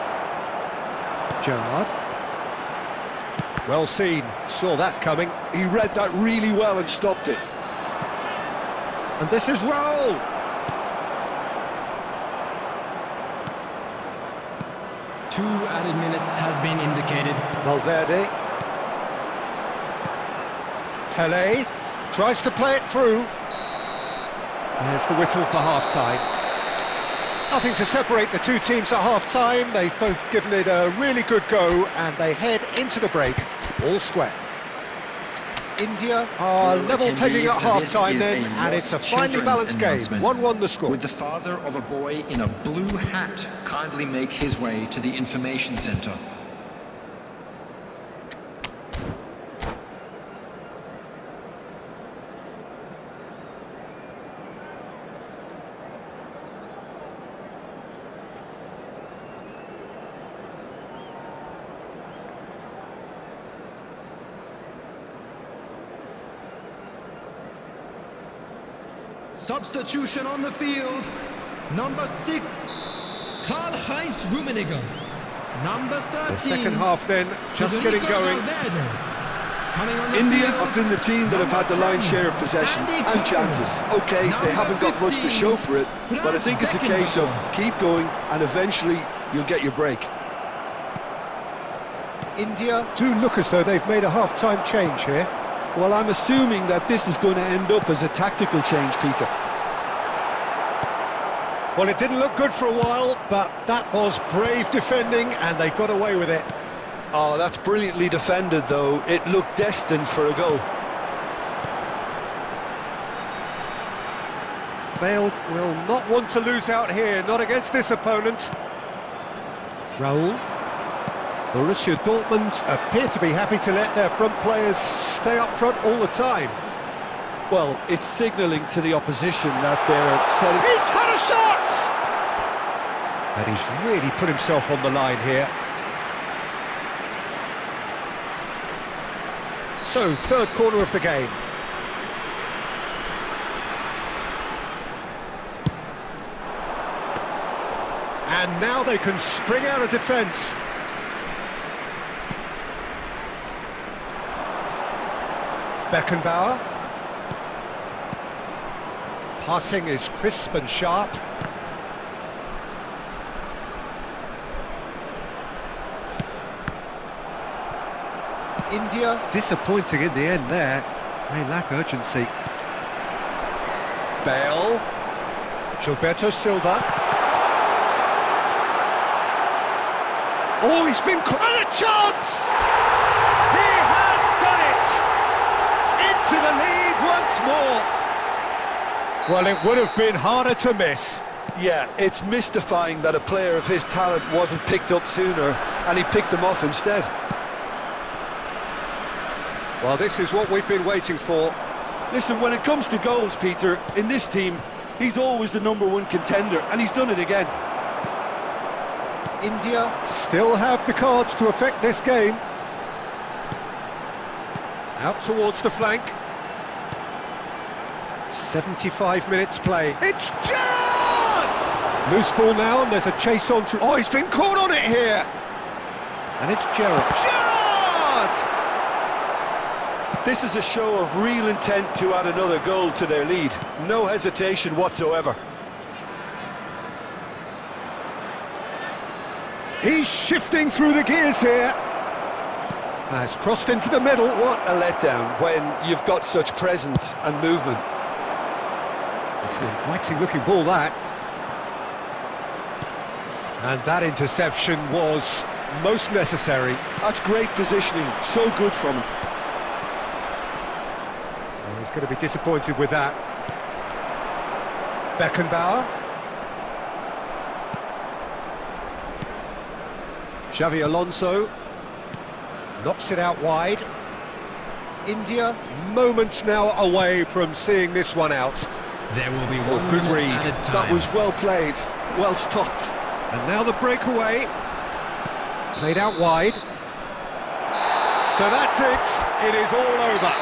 Gerrard. Well seen, saw that coming. He read that really well and stopped it. And this is Raul. Two added minutes has been indicated. Valverde. Pele tries to play it through. There's the whistle for half-time. Nothing to separate the two teams at half-time. They've both given it a really good go and they head into the break all square. India are level taking at half-time then, and it's a finely balanced game. 1-1 the score. Would the father of a boy in a blue hat kindly make his way to the information centre? Substitution on the field. Number 6, Karl-Heinz Rummenigge. Number 13. The second half then, just getting going. India have been the team that have had the lion's share of possession and chances. Okay, they haven't got much to show for it, but I think it's a case of keep going and eventually you'll get your break. India do look as though they've made a half-time change here. Well, I'm assuming that this is going to end up as a tactical change, Peter. Well, it didn't look good for a while, but that was brave defending and they got away with it. Oh, that's brilliantly defended, though. It looked destined for a goal. Bale will not want to lose out here, not against this opponent. Raul. Borussia Dortmund appear to be happy to let their front players stay up front all the time. Well, it's signalling to the opposition that they're setting... He's had a shot! And he's really put himself on the line here. So, third corner of the game. And now they can spring out of defence. Beckenbauer. Passing is crisp and sharp. India disappointing in the end there. They lack urgency. Bale. Gilberto Silva. Oh, he's been caught. And a chance! He has done it! Into the lead once more. Well, it would have been harder to miss. Yeah, it's mystifying that a player of his talent wasn't picked up sooner, and he picked them off instead. Well, this is what we've been waiting for. Listen, when it comes to goals, Peter, in this team, he's always the #1 contender, and he's done it again. India still have the cards to affect this game. Out towards the flank. 75 minutes play. It's Gerrard! Loose ball now, and there's a chase on through. Oh, he's been caught on it here! And it's Gerrard. Gerrard! This is a show of real intent to add another goal to their lead. No hesitation whatsoever. He's shifting through the gears here. Has crossed into the middle. What a letdown when you've got such presence and movement. It's an inviting looking ball, that. And that interception was most necessary. That's great positioning, so good from him. Well, he's going to be disappointed with that. Beckenbauer. Xavi Alonso knocks it out wide. India moments now away from seeing this one out. There will be one good read. added time. That was well played, well stopped. And now the breakaway. Played out wide. So that's it. It is all over.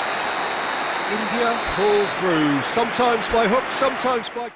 India pull through, sometimes by hook, sometimes by...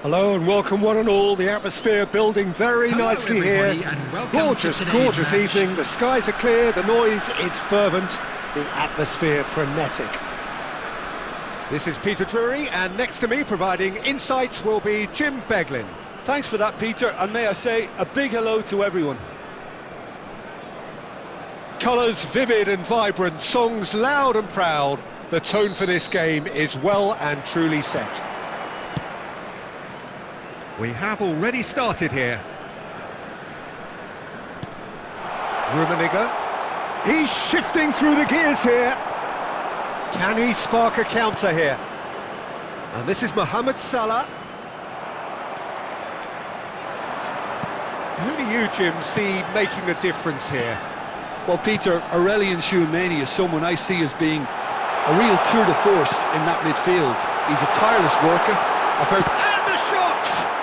Hello and welcome one and all. The atmosphere building very Hello, nicely everybody, here. and welcome Gorgeous, to today's gorgeous match. evening. The skies are clear, the noise is fervent, the atmosphere frenetic. This is Peter Drury, and next to me providing insights will be Jim Beglin. Thanks for that, Peter, and may I say a big hello to everyone. Colours vivid and vibrant, songs loud and proud. The tone for this game is well and truly set. We have already started here. Rummenigge. He's shifting through the gears here. Can he spark a counter here? And this is Mohamed Salah. Who do you, Jim, see making a difference here? Well, Peter, Aurelien Tchouameni is someone I see as being a real tour de force in that midfield. He's a tireless worker. And the shot!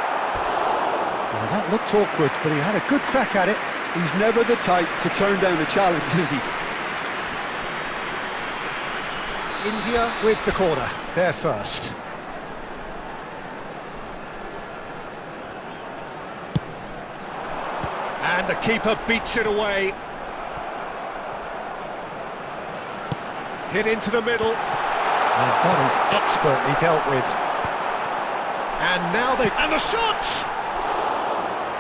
Well, that looked awkward, but he had a good crack at it. He's never the type to turn down a challenge, is he? India with the corner, they're first. And the keeper beats it away. Hit into the middle. And that is expertly dealt with. And now they... And the shot!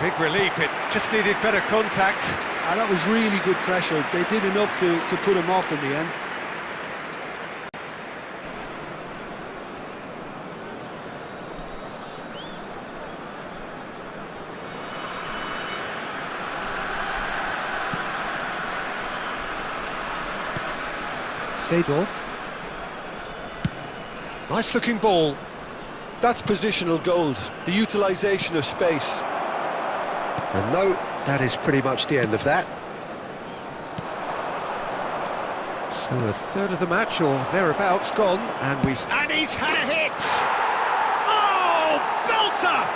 Big relief, it just needed better contact. And that was really good pressure. They did enough to put him off in the end. Seedorf. Nice looking ball. That's positional gold, the utilisation of space. And no, that is pretty much the end of that. So a third of the match or thereabouts gone, and he's had a hit! Oh, belter!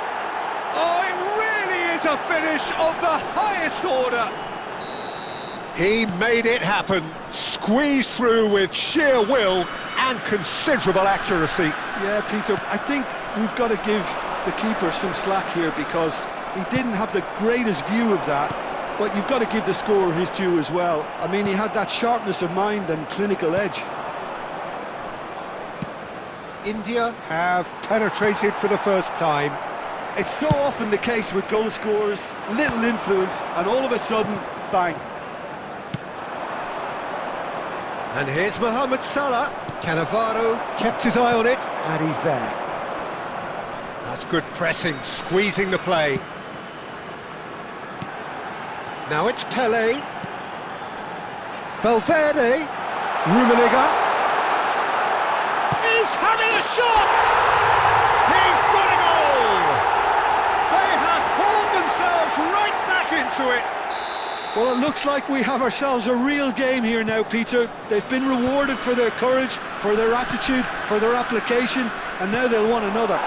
Oh, it really is a finish of the highest order. He made it happen, squeezed through with sheer will and considerable accuracy. Yeah, Peter, I think we've got to give the keeper some slack here because he didn't have the greatest view of that, but you've got to give the scorer his due as well. I mean, he had that sharpness of mind and clinical edge. India have penetrated for the first time. It's so often the case with goal scorers, little influence, and all of a sudden, bang. And here's Mohamed Salah. Cannavaro kept his eye on it, and he's there. That's good pressing, squeezing the play. Now it's Pelé. Valverde. Rummenigge. He's having a shot! He's got a goal! They have hauled themselves right back into it. Well, it looks like we have ourselves a real game here now, Peter. They've been rewarded for their courage, for their attitude, for their application, and now they'll want another.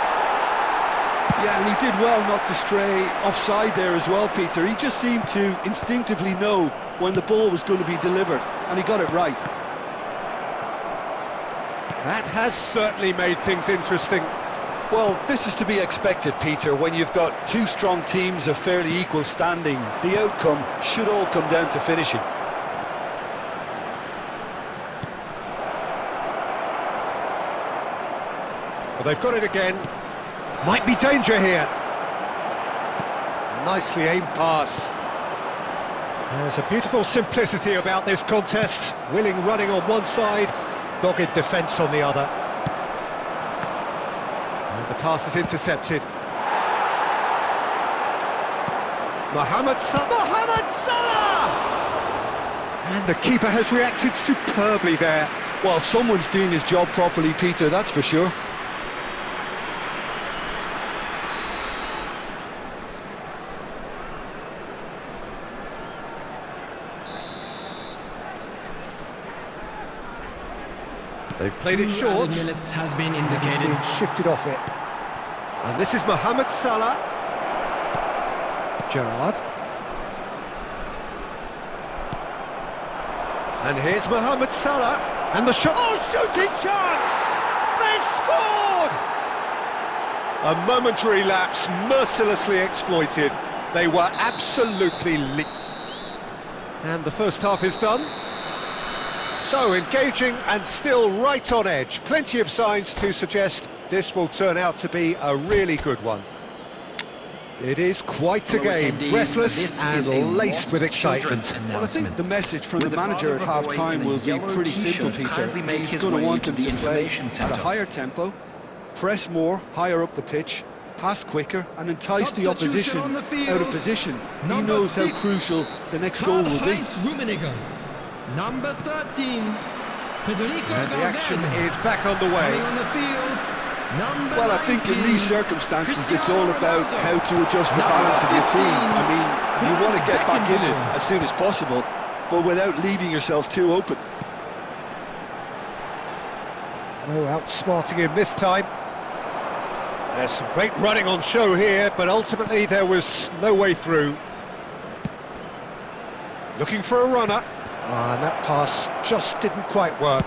Yeah, and he did well not to stray offside there as well, Peter. He just seemed to instinctively know when the ball was going to be delivered, and he got it right. That has certainly made things interesting. Well, this is to be expected, Peter, when you've got two strong teams of fairly equal standing. The outcome should all come down to finishing. Well, they've got it again. Might be danger here. Nicely aimed pass. There's a beautiful simplicity about this contest. Willing running on one side, dogged defence on the other. And the pass is intercepted. Mohamed Salah! And the keeper has reacted superbly there. Well, someone's doing his job properly, Peter, that's for sure. They've played it short. 2 minutes has been And he's indicated. being shifted off it. And this is Mohamed Salah. Gerrard. And here's Mohamed Salah. And the shot. Oh, shooting chance! They've scored! A momentary lapse, mercilessly exploited. They were absolutely and the first half is done. So, engaging and still right on edge. Plenty of signs to suggest this will turn out to be a really good one. It is quite a game, breathless and laced with excitement. Well, I think the message from the manager at half-time will be pretty simple, Peter. He's going to want them to play at a higher tempo, press more, higher up the pitch, pass quicker and entice the opposition out of position. He knows how crucial the next goal will be. Number 13, Federico And the action is back on the way. on the field. Well, I think in these circumstances it's all about how to adjust the balance of your team. I mean, you want to get back in it as soon as possible, but without leaving yourself too open. No outsmarting him this time. There's some great running on show here, but ultimately there was no way through. Looking for a runner. And that pass just didn't quite work.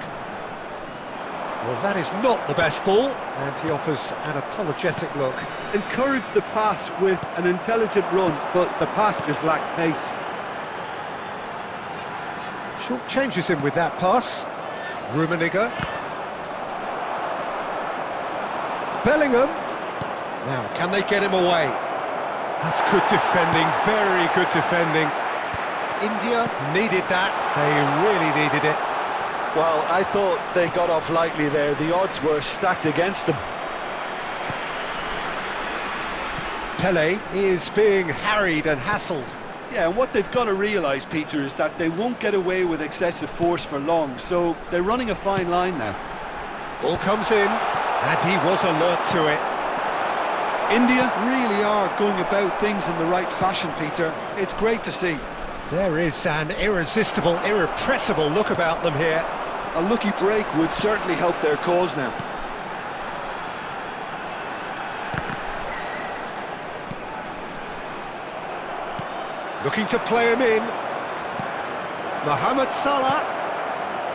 Well, that is not the best ball, and he offers an apologetic look. Encourage the pass with an intelligent run, but the pass just lacked pace. Short changes him with that pass. Rummenigge. Bellingham. Now, can they get him away? That's good defending, very good defending. India needed that, they really needed it. Well, I thought they got off lightly there. The odds were stacked against them. Pele is being harried and hassled. Yeah, and what they've got to realise, Peter, is that they won't get away with excessive force for long, so they're running a fine line now. Ball comes in, and he was alert to it. India really are going about things in the right fashion, Peter. It's great to see. There is an irresistible, irrepressible look about them here. A lucky break would certainly help their cause now. Looking to play him in. Mohamed Salah.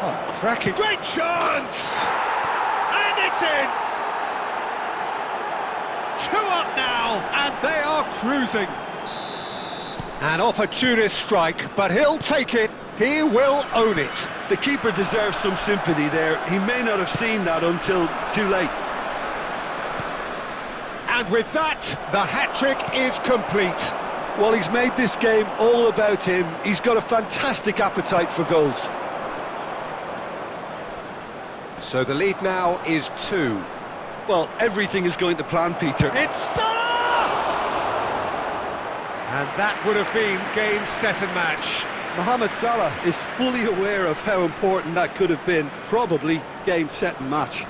Oh, cracking. Great chance! And it's in! 2 up now, and they are cruising. An opportunist strike, but he'll take it. He will own it. The keeper deserves some sympathy there. He may not have seen that until too late. And with that, the hat-trick is complete. Well, he's made this game all about him. He's got a fantastic appetite for goals. So the lead now is 2. Well, everything is going to plan, Peter. It's Salah! And that would have been game, set and match. Mohamed Salah is fully aware of how important that could have been. Probably game, set and match.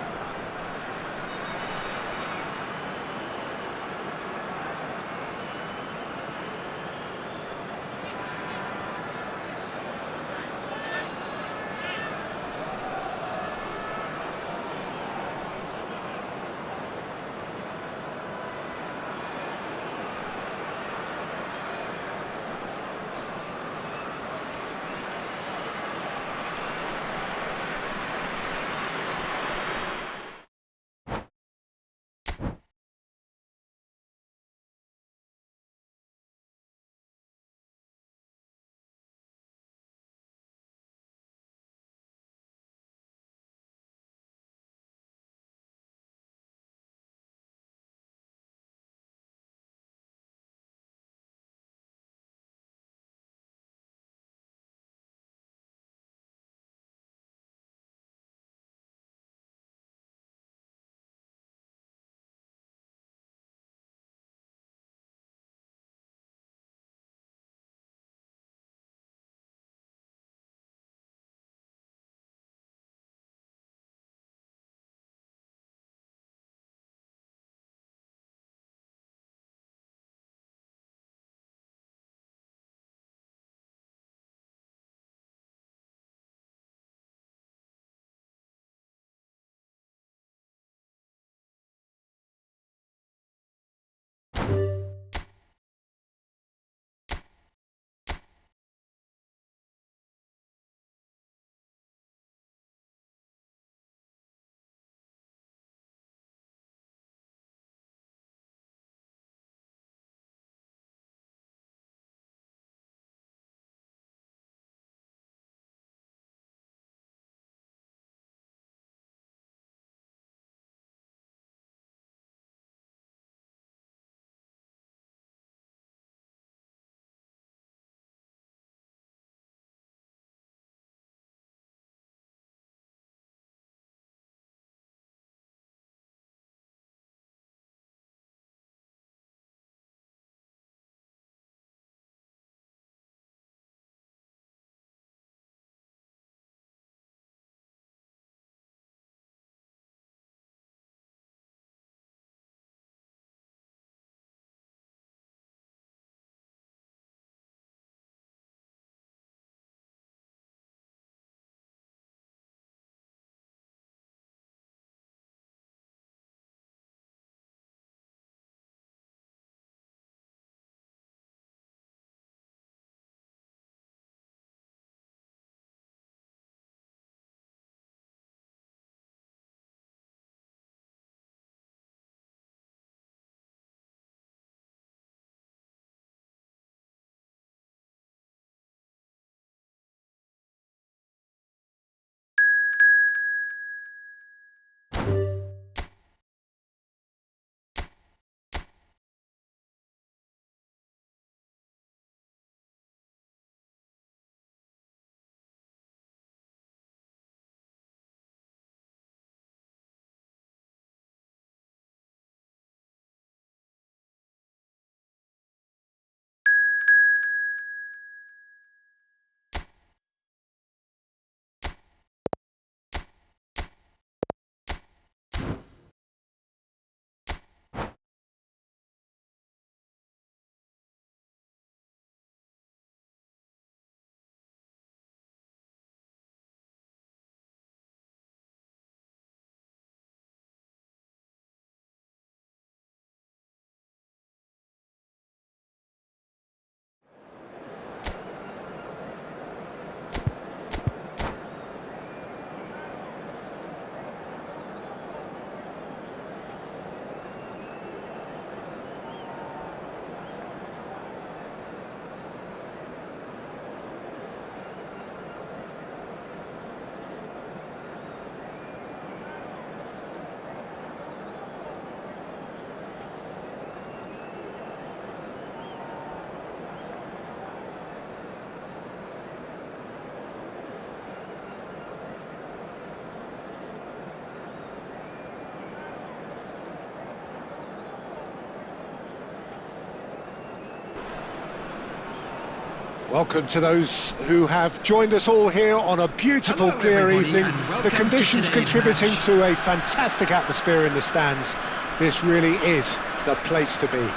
Welcome to those who have joined us all here on a beautiful, Hello, clear everybody, evening. and welcome The to conditions today's contributing match. to a fantastic atmosphere in the stands. This really is the place to be.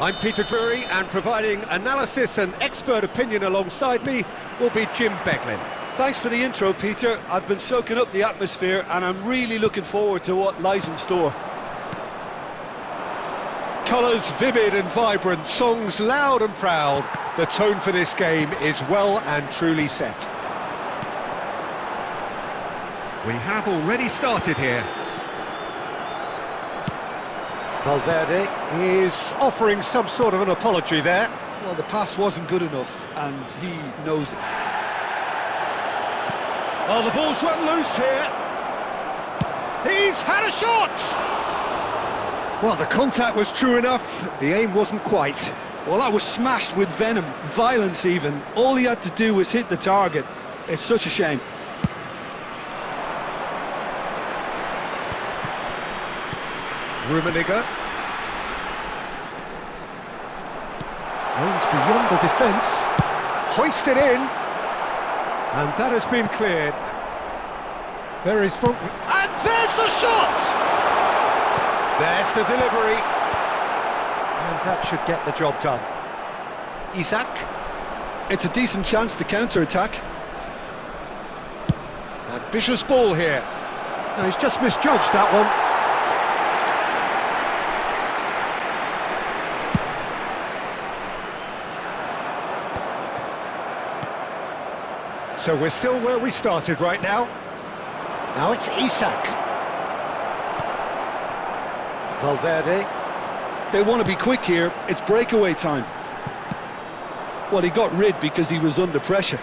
I'm Peter Drury, and providing analysis and expert opinion alongside me will be Jim Beglin. Thanks for the intro, Peter. I've been soaking up the atmosphere and I'm really looking forward to what lies in store. Colours vivid and vibrant, songs loud and proud. The tone for this game is well and truly set. We have already started here. Valverde is offering some sort of an apology there. Well, the pass wasn't good enough and he knows it. Oh, the ball's run loose here. He's had a shot! Well, the contact was true enough, the aim wasn't quite. Well, that was smashed with venom, violence even. All he had to do was hit the target. It's such a shame. Rummenigge. Aimed beyond the defence. Hoisted in. And that has been cleared. There is front... And there's the shot! There's the delivery. And that should get the job done. Isak. It's a decent chance to counter-attack. Ambitious ball here. No, he's just misjudged that one. So we're still where we started right now. Now it's Isak. Valverde. They want to be quick here. It's breakaway time. Well, he got rid because he was under pressure.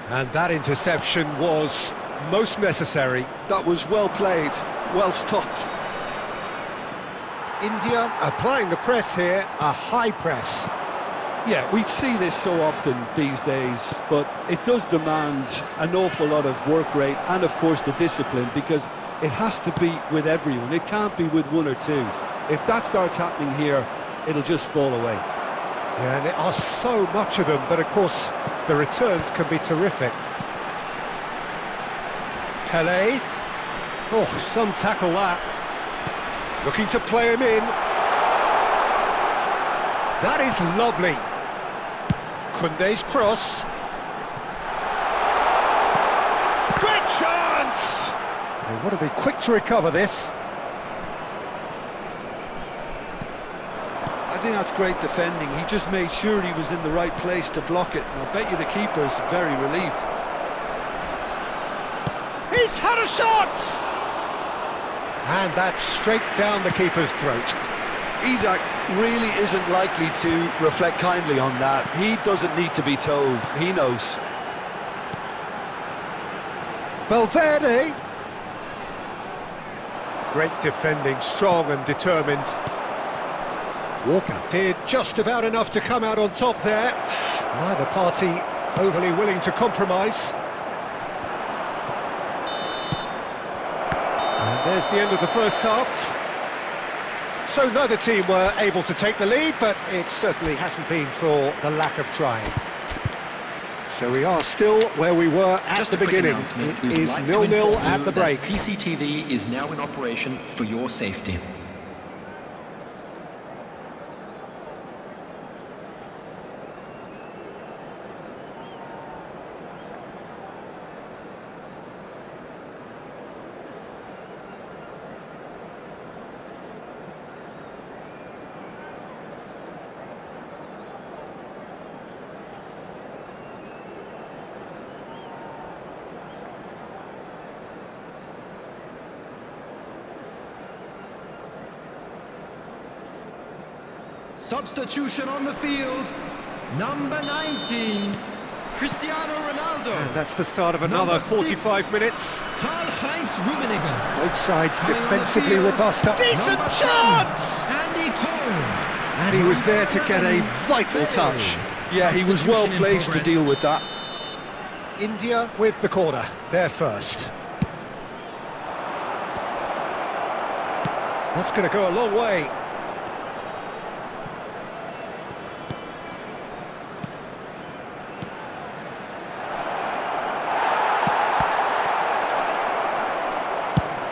And that interception was most necessary. That was well played, well stopped. India applying the press here, a high press. Yeah, we see this so often these days, but it does demand an awful lot of work rate and, of course, the discipline, because it has to be with everyone. It can't be with one or two. If that starts happening here, it'll just fall away. Yeah, and there are so much of them, but of course, the returns can be terrific. Pelé. Oh, some tackle that. Looking to play him in. That is lovely. Koundé's cross. Great chance! They want to be quick to recover this. I think that's great defending. He just made sure he was in the right place to block it, and I bet you the keeper's very relieved. He's had a shot! And that's straight down the keeper's throat. Isak really isn't likely to reflect kindly on that. He doesn't need to be told. He knows. Valverde. Great defending, strong and determined. Walker did just about enough to come out on top there. Neither party overly willing to compromise. And there's the end of the first half. So neither team were able to take the lead, but it certainly hasn't been for the lack of trying. So we are still where we were at the beginning. It is 0-0 at the break. CCTV is now in operation for your safety. Substitution on the field. Number 19, Cristiano Ronaldo. And that's the start of another 45 minutes. Karl-Heinz Rummenigge. Both sides Coming on the defensively field, robust. Decent number 10, chance! Andy Cole. And he was there to get a vital touch. Yeah, he was well placed to deal with that. India with the corner, they're first. That's going to go a long way.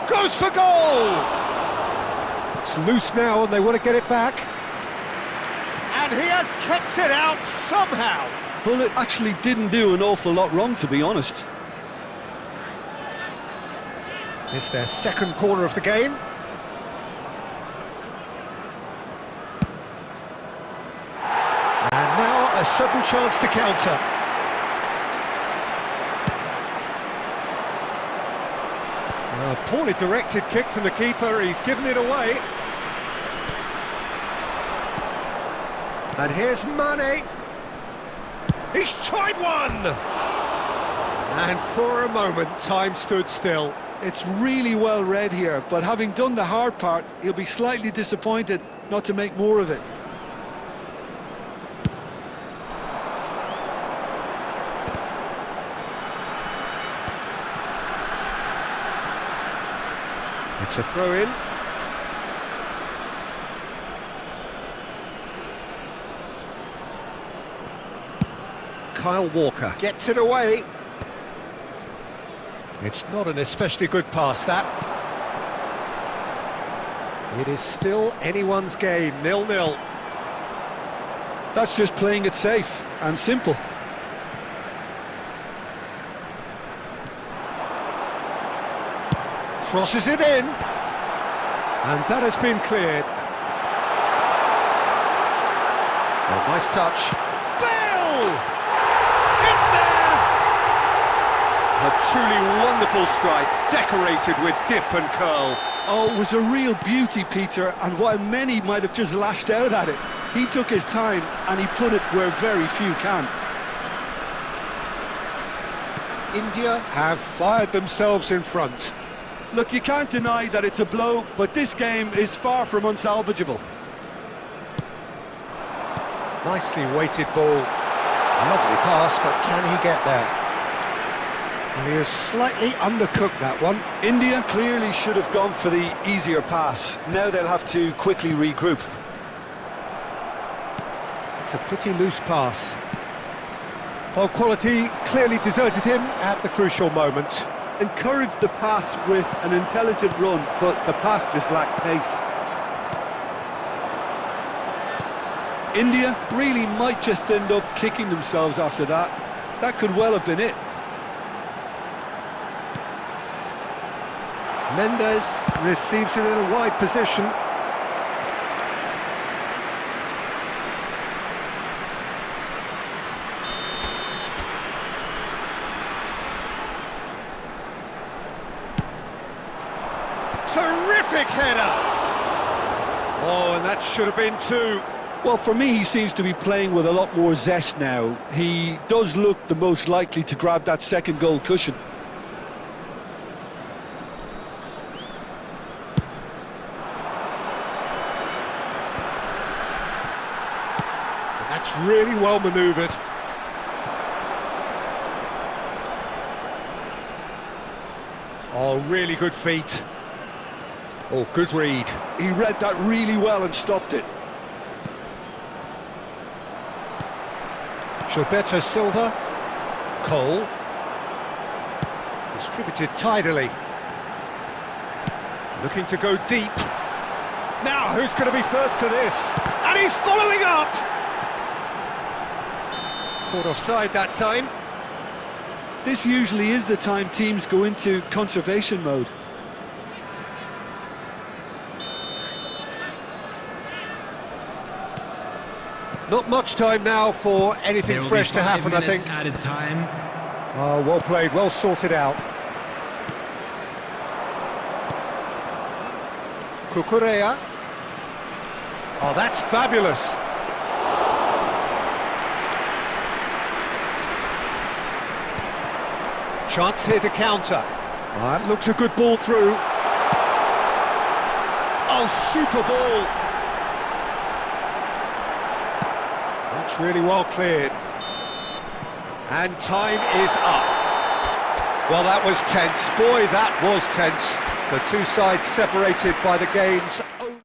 Goes for goal! It's loose now and they want to get it back. And he has kept it out somehow. Well, it actually didn't do an awful lot wrong, to be honest. It's their second corner of the game. And now a sudden chance to counter. A poorly directed kick from the keeper, he's given it away. And here's Mane. He's tried one! And for a moment, time stood still. It's really well read here, but having done the hard part, he'll be slightly disappointed not to make more of it. It's a throw-in. Kyle Walker gets it away. It's not an especially good pass, that. It is still anyone's game, 0-0. That's just playing it safe and simple. Crosses it in. And that has been cleared. Oh, nice touch. Bale! It's there! A truly wonderful strike, decorated with dip and curl. Oh, it was a real beauty, Peter, and while many might have just lashed out at it, he took his time and he put it where very few can. India have fired themselves in front. Look, you can't deny that it's a blow, but this game is far from unsalvageable. Nicely weighted ball. Lovely pass, but can he get there? And he has slightly undercooked that one. India clearly should have gone for the easier pass. Now they'll have to quickly regroup. It's a pretty loose pass. Oh, quality clearly deserted him at the crucial moment. Encouraged the pass with an intelligent run, but the pass just lacked pace. India really might just end up kicking themselves after that. That could well have been it. Mendes receives it in a wide position. Terrific header! Oh, and that should have been two. Well, for me, he seems to be playing with a lot more zest now. He does look the most likely to grab that second goal cushion. That's really well manoeuvred. Oh, really good feet. Oh, good read. He read that really well and stopped it. Gilberto Silva. Cole. Distributed tidily. Looking to go deep. Now, who's going to be first to this? And he's following up! Caught offside that time. This usually is the time teams go into conservation mode. Not much time now for anything fresh to happen, I think. Added time. Oh, well played, well sorted out. Cucurella. Oh, that's fabulous. Chance here to counter. That looks a good ball through. Oh, super ball. That's really well cleared. And time is up. Well, that was tense. Boy, that was tense. The two sides separated by the game's own...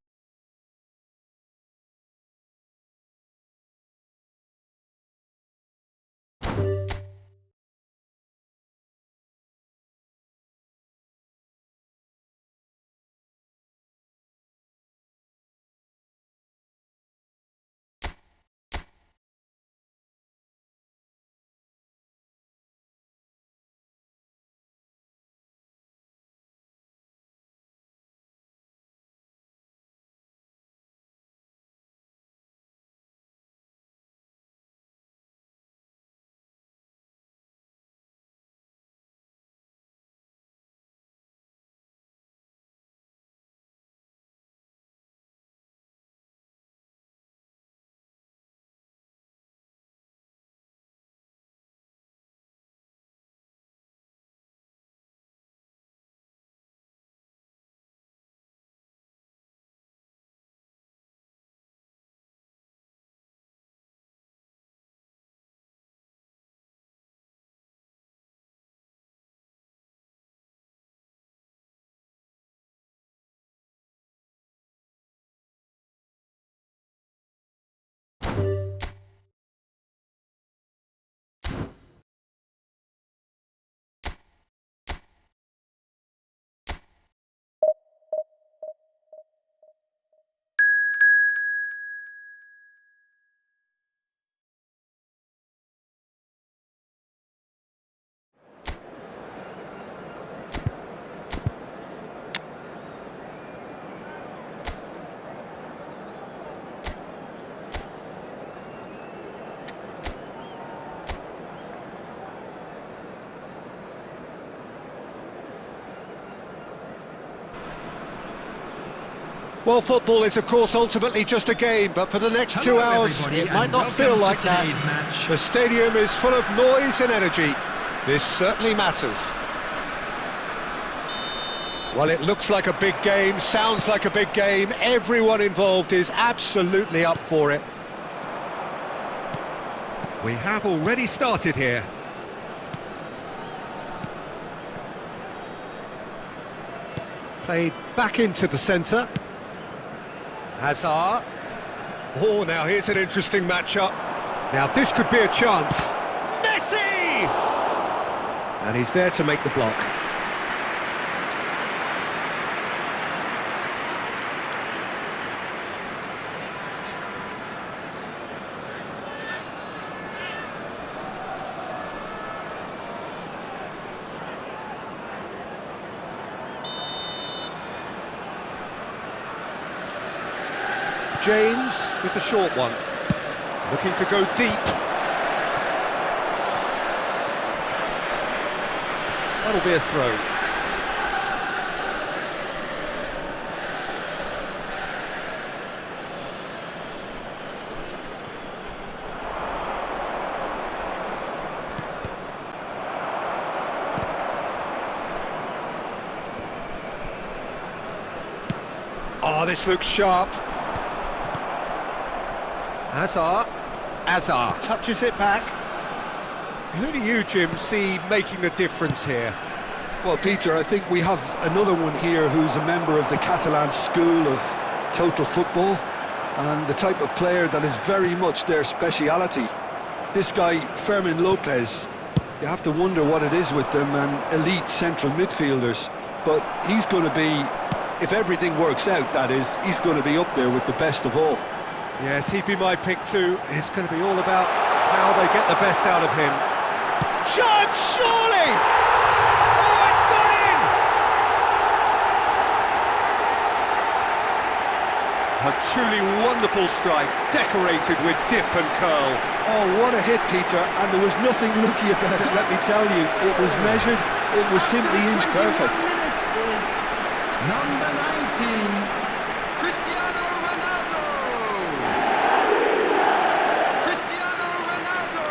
Well, football is, of course, ultimately just a game, but for the next 2 hours, it might not feel like that. Match. The stadium is full of noise and energy. This certainly matters. Well, it looks like a big game, sounds like a big game. Everyone involved is absolutely up for it. We have already started here. Played back into the centre. Hazard. Oh, now here's an interesting matchup. Now this could be a chance. Messi! And he's there to make the block. James with the short one, looking to go deep. That'll be a throw. Oh, this looks sharp. Hazard touches it back. Who do you, Jim, see making the difference here? Well, Peter, I think we have another one here who's a member of the Catalan school of total football and the type of player that is very much their speciality. This guy, Fermin Lopez, you have to wonder what it is with them and elite central midfielders, but he's going to be, if everything works out, that is, he's going to be up there with the best of all. Yes, he'd be my pick too. It's going to be all about how they get the best out of him. Chance, surely! Oh, it's gone in! A truly wonderful strike, decorated with dip and curl. Oh, what a hit, Peter, and there was nothing lucky about it, let me tell you. It was measured, it was simply inch perfect. Number 19, Cristiano Ronaldo! Cristiano Ronaldo!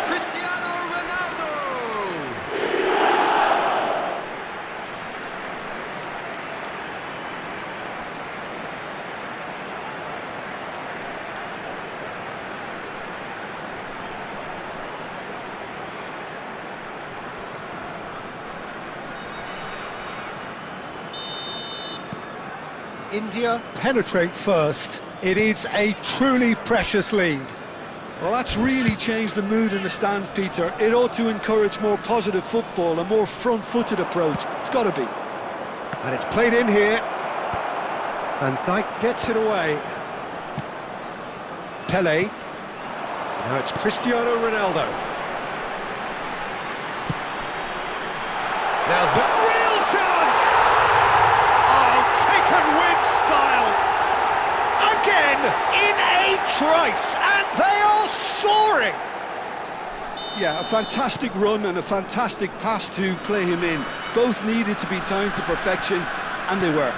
Cristiano Ronaldo! India penetrate first. It is a truly precious lead. Well, that's really changed the mood in the stands, Peter. It ought to encourage more positive football, a more front-footed approach. It's got to be. And it's played in here. Van Dijk gets it away. Pele. Now it's Cristiano Ronaldo. Now the real chance! Oh, taken with style! Again, in a trice, and they are soaring! Yeah, a fantastic run and a fantastic pass to play him in. Both needed to be timed to perfection, and they were.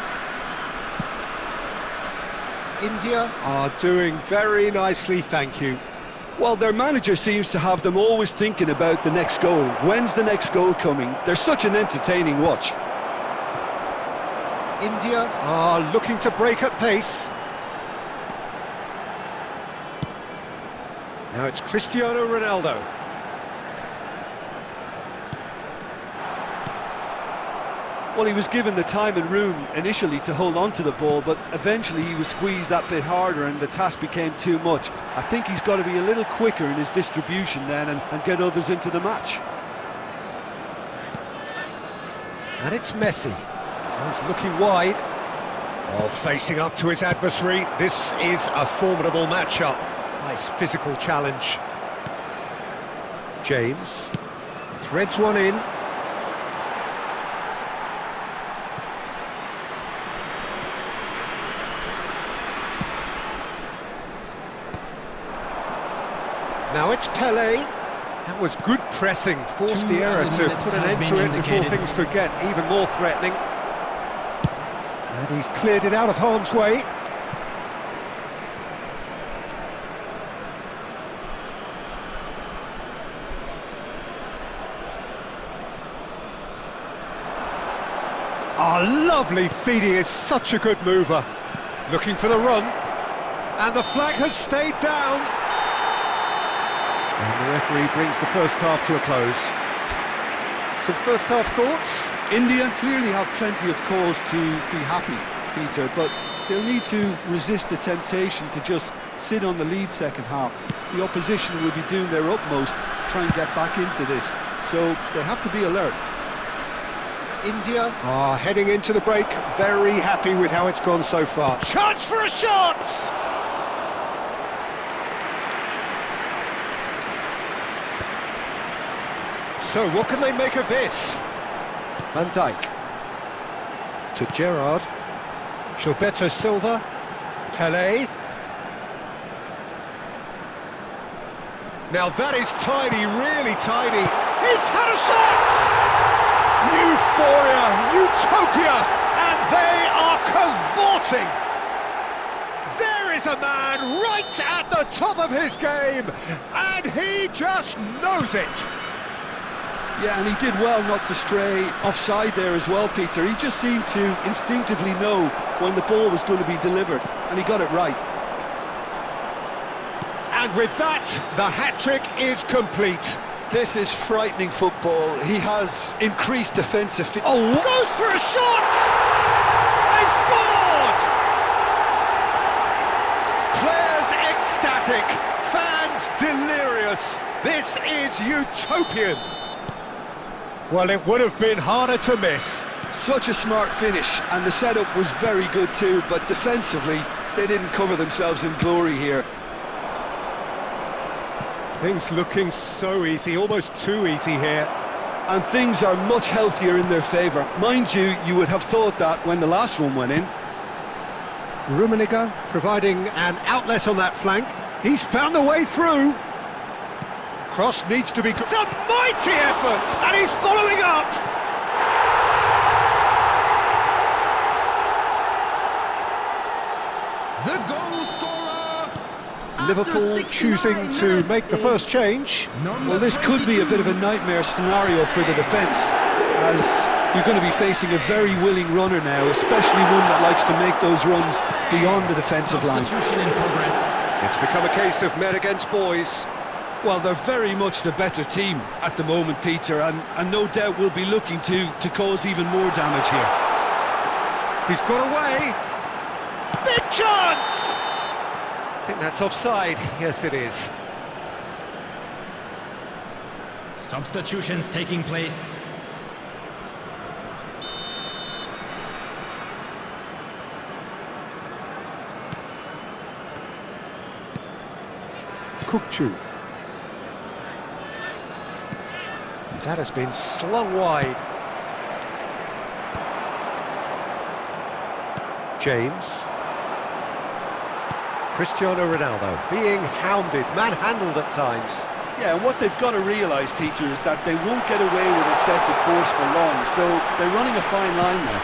India are doing very nicely, thank you. Well, their manager seems to have them always thinking about the next goal. When's the next goal coming? They're such an entertaining watch. India are looking to break at pace. Now it's Cristiano Ronaldo. Well, he was given the time and room initially to hold on to the ball, but eventually he was squeezed that bit harder and the task became too much. I think he's got to be a little quicker in his distribution then and get others into the match. And it's Messi. He's looking wide. Oh, facing up to his adversary. This is a formidable matchup. Nice physical challenge. James threads one in. Now it's Pele. That was good pressing, forced the error to put an end to it before things could get even more threatening. And he's cleared it out of harm's way. Oh, lovely feed, he is such a good mover. Looking for the run. And the flag has stayed down. And the referee brings the first half to a close. Some first half thoughts? India clearly have plenty of cause to be happy, Peter, but they'll need to resist the temptation to just sit on the lead second half. The opposition will be doing their utmost to try and get back into this, so they have to be alert. India are heading into the break, very happy with how it's gone so far. Chance for a shot! So what can they make of this? Van Dijk to Gerrard, Gilberto Silva, Pele. Now that is tiny, really tiny. He's had a shot! Euphoria, utopia, and they are cavorting. There is a man right at the top of his game, and he just knows it. Yeah, and he did well not to stray offside there as well, Peter. He just seemed to instinctively know when the ball was going to be delivered, and he got it right. And with that, the hat-trick is complete. This is frightening football. He has increased defensive... Oh, goes for a shot! They've scored! Players ecstatic, fans delirious. This is utopian. Well, it would have been harder to miss. Such a smart finish, and the setup was very good too, but defensively, they didn't cover themselves in glory here. Things looking so easy, almost too easy here. And things are much healthier in their favour. Mind you, you would have thought that when the last one went in. Rummenigge providing an outlet on that flank. He's found the way through. Cross needs to be... It's a mighty effort! And he's following up! The goal scorer. Liverpool choosing to make the first change. Well, this could be a bit of a nightmare scenario for the defence, as you're going to be facing a very willing runner now, especially one that likes to make those runs beyond the defensive line. It's become a case of men against boys. Well, they're very much the better team at the moment, Peter, and no doubt will be looking to cause even more damage here. He's got away. Big chance! I think that's offside. Yes, it is. Substitutions taking place. Kukçu. That has been slung wide. James. Cristiano Ronaldo being hounded, manhandled at times. Yeah, and what they've got to realise, Peter, is that they won't get away with excessive force for long, so they're running a fine line now.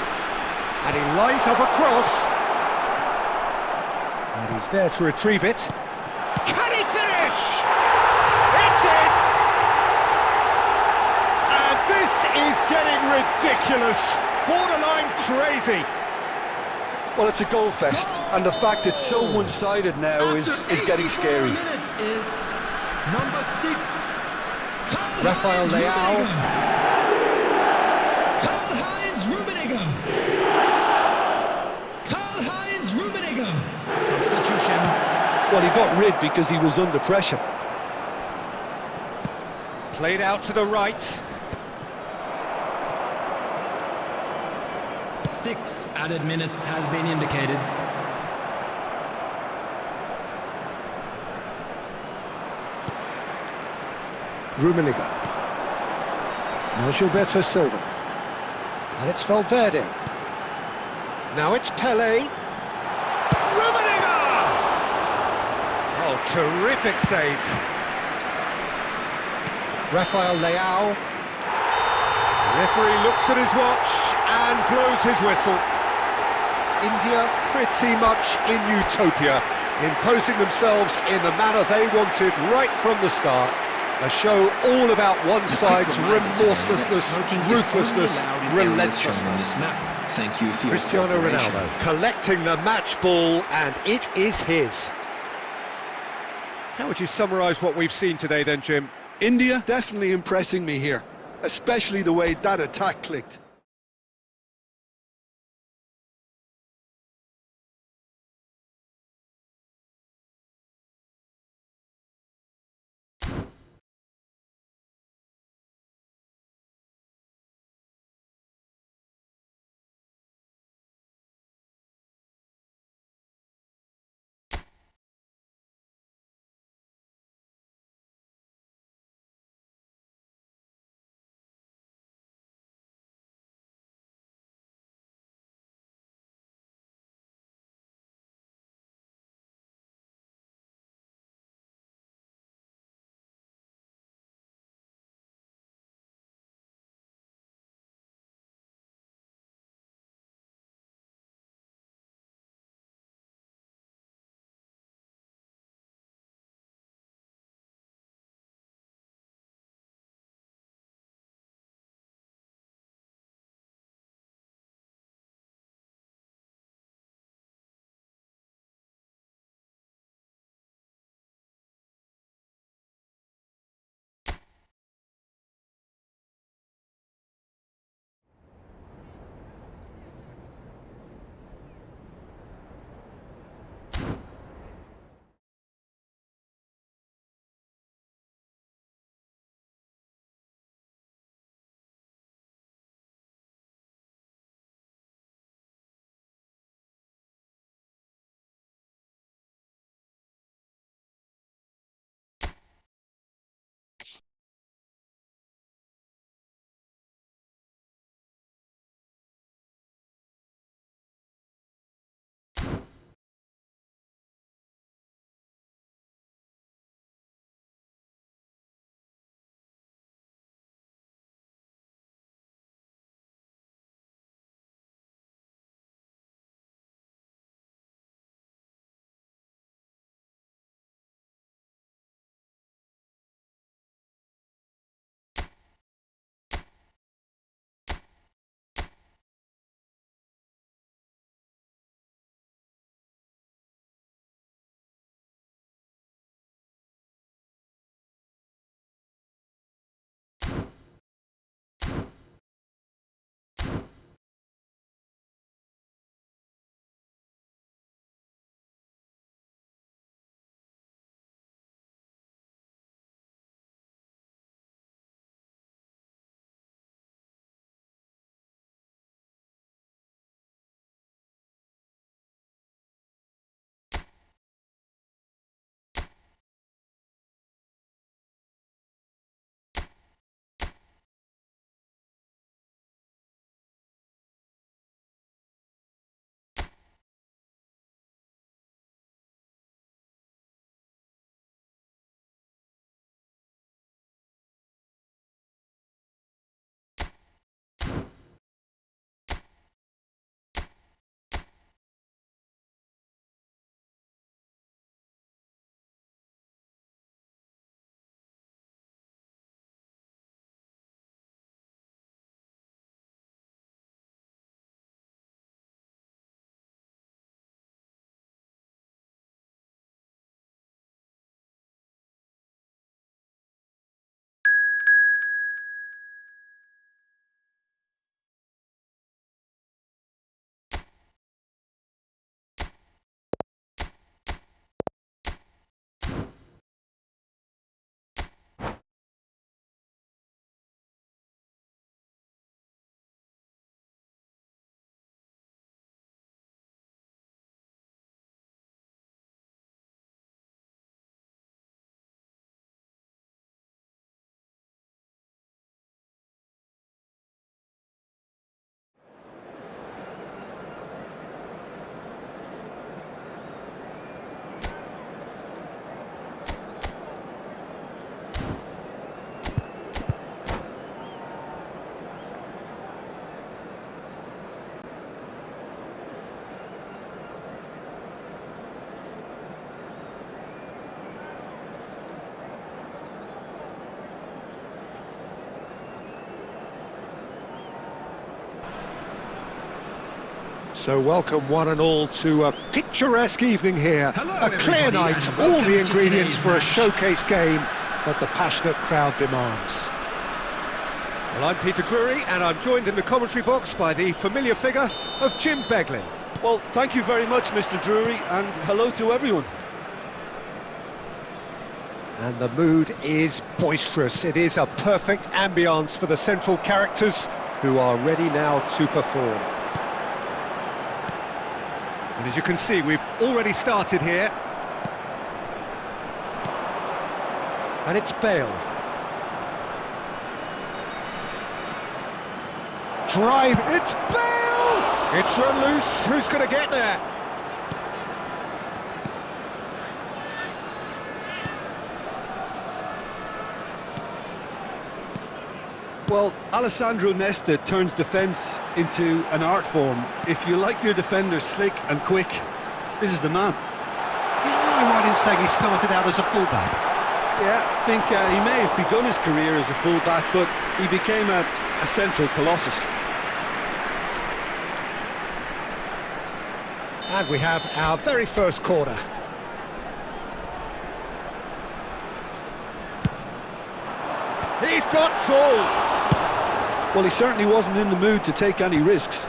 And he lines up a cross. And he's there to retrieve it. Can he finish? It's in! And this is getting ridiculous. Borderline crazy. Well, it's a goal fest, and the fact it's so one-sided now is getting scary. Minutes is number 6. Rafael Leao. Karl-Heinz Rummenigge. Substitution. Well, he got rid because he was under pressure. Played out to the right. 6 added minutes has been indicated. Rummenigge. Now Gilberto Silva. And it's Valverde. Now it's Pelé. Rummenigge! Oh, terrific save. Rafael Leao. The referee looks at his watch and blows his whistle. India pretty much in utopia, imposing themselves in the manner they wanted right from the start. A show all about one side's remorselessness, ruthlessness, relentlessness. Thank you for your Cristiano cooperation. Ronaldo collecting the match ball, and it is his. How would you summarise what we've seen today then, Jim? India definitely impressing me here, especially the way that attack clicked. So welcome one and all to a picturesque evening here. Hello, a clear everybody, night, and all welcome the to ingredients today's for a match. showcase game that the passionate crowd demands. Well, I'm Peter Drury, and I'm joined in the commentary box by the familiar figure of Jim Beglin. Well, thank you very much, Mr. Drury, and hello to everyone. And the mood is boisterous. It is a perfect ambience for the central characters who are ready now to perform. And as you can see, we've already started here. And it's Bale. Drive, it's Bale! It's run loose, who's going to get there? Well, Alessandro Nesta turns defence into an art form. If you like your defenders slick and quick, this is the man. Am I right in saying he started out as a fullback? Yeah, I think he may have begun his career as a fullback, but he became a central colossus. And we have our very first corner. He's got tall. Well, he certainly wasn't in the mood to take any risks.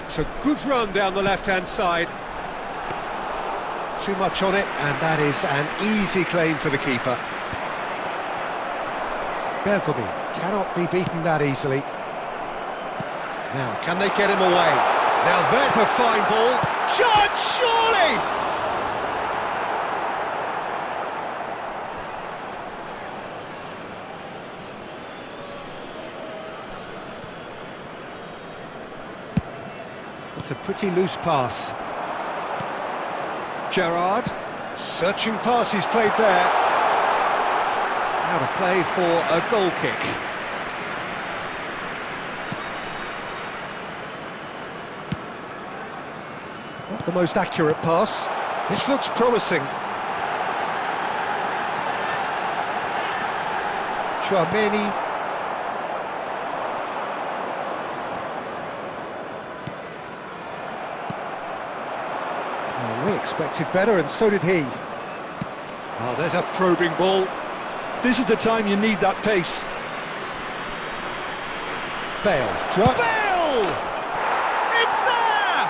It's a good run down the left-hand side. Too much on it, and that is an easy claim for the keeper. Bergomi cannot be beaten that easily. Now, can they get him away? Now there's a fine ball. Shot, surely! It's a pretty loose pass. Gerrard, searching pass he's played there. Out of play for a goal kick. Not the most accurate pass. This looks promising. Chouameni. We expected better, and so did he. Oh, there's a probing ball. This is the time you need that pace. Bale. Bale! It's there!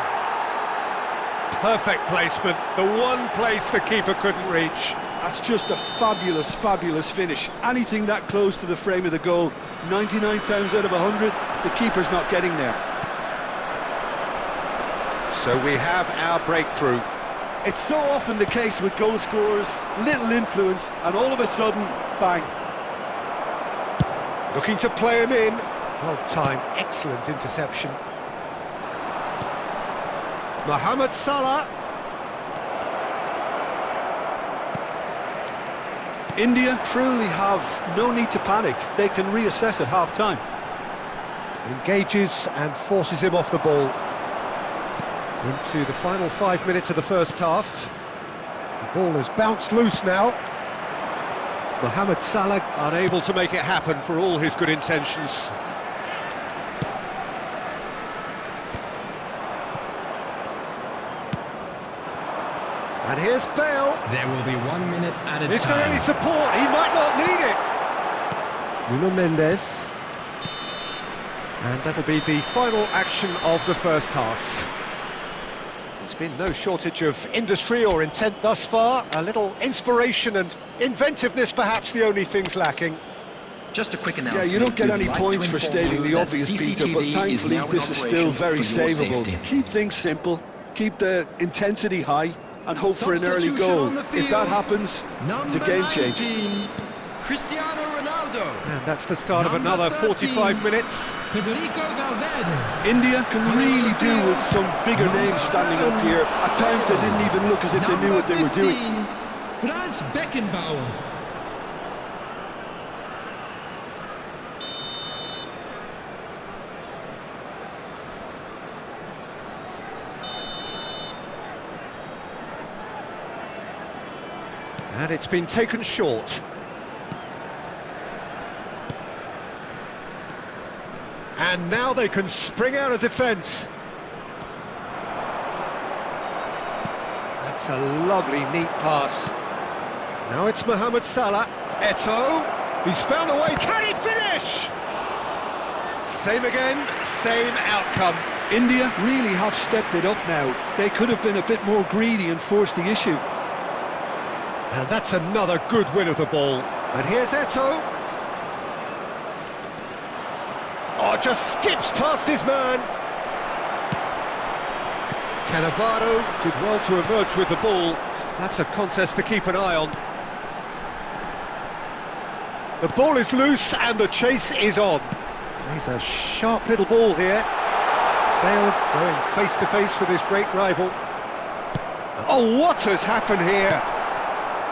Perfect placement. The one place the keeper couldn't reach. That's just a fabulous, fabulous finish. Anything that close to the frame of the goal, 99 times out of 100, the keeper's not getting there. So we have our breakthrough. It's so often the case with goal scorers, little influence, and all of a sudden, bang. Looking to play him in. Well timed, excellent interception. Mohamed Salah. India truly have no need to panic. They can reassess at half-time. Engages and forces him off the ball. Into the final 5 minutes of the first half. The ball has bounced loose now. Mohamed Salah unable to make it happen for all his good intentions. And here's Bale. There will be 1 minute added Is there time. any support? He might not need it. Nuno Mendes. And that'll be the final action of the first half. There's been no shortage of industry or intent thus far. A little inspiration and inventiveness, perhaps the only things lacking. Just a quick Yeah, announcement. you don't get We'd any like points to for inform stating you the that obvious, Peter, but CCTV thankfully now in this is still operation very for your savable. safety. Keep things simple, keep the intensity high, and hope for an early Substitution goal. on the If field. that happens, it's a Number game changer. 19, Cristiano Ronaldo. And that's the start of Number another 13, 45 minutes. Federico Valverde. India can really do with some bigger names standing up here. At times they didn't even look as if they knew what they were doing. Franz Beckenbauer. And it's been taken short. And now they can spring out of defence. That's a lovely, neat pass. Now it's Mohamed Salah. Eto'o. He's found a way. Can he finish? Same again, same outcome. India really have stepped it up now. They could have been a bit more greedy and forced the issue. And that's another good win of the ball. And here's Eto'o. Oh, just skips past his man. Cannavaro did well to emerge with the ball. That's a contest to keep an eye on. The ball is loose and the chase is on. He's a sharp little ball here. Bale going face to face with his great rival. Oh, what has happened here?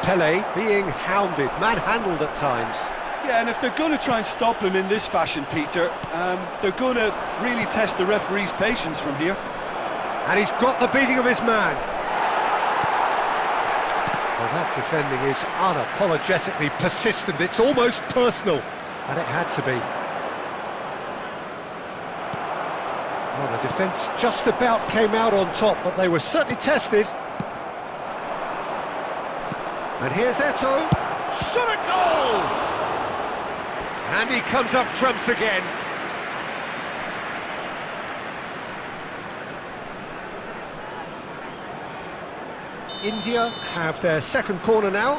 Pele being hounded, manhandled at times. Yeah, and if they're going to try and stop him in this fashion, Peter, they're going to really test the referee's patience from here. And he's got the beating of his man. Well, that defending is unapologetically persistent. It's almost personal, and it had to be. Well, the defence just about came out on top, but they were certainly tested. And here's Eto'o. Shot a goal! And he comes up trumps again. India have their second corner now.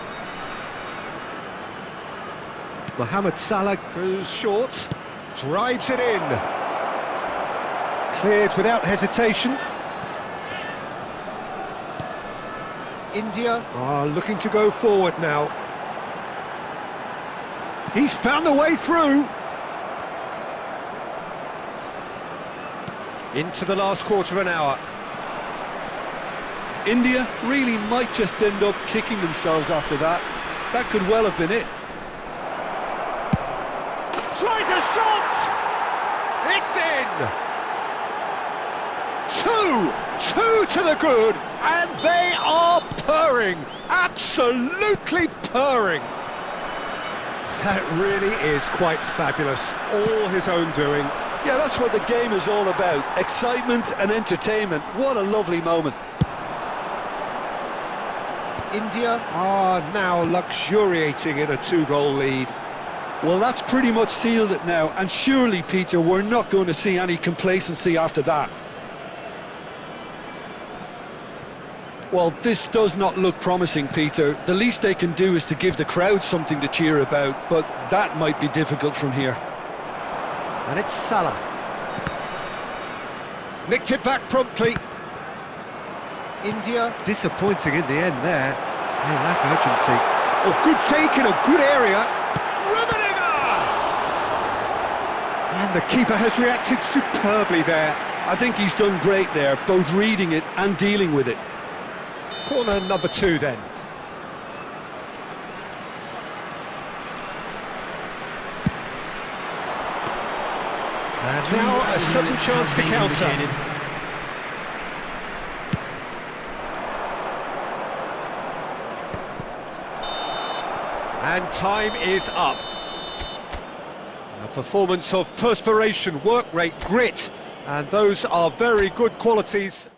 Mohamed Salah goes short, drives it in. Cleared without hesitation. India are looking to go forward now. He's found a way through. Into the last quarter of an hour. India really might just end up kicking themselves after that. That could well have been it. Tries a shot! It's in! Two to the good, and they are purring, absolutely purring. That really is quite fabulous, all his own doing. Yeah, that's what the game is all about, excitement and entertainment. What a lovely moment. India are now luxuriating in a two-goal lead. Well, that's pretty much sealed it now, and surely, Peter, we're not going to see any complacency after that. Well, this does not look promising, Peter. The least they can do is to give the crowd something to cheer about, but that might be difficult from here. And it's Salah. Nicked it back promptly. India disappointing in the end there. They lack urgency. Oh, good take in a good area. And the keeper has reacted superbly there. I think he's done great there, both reading it and dealing with it. Corner number 2 then. And now a sudden chance to counter. And time is up. A performance of perspiration, work rate, grit, and those are very good qualities.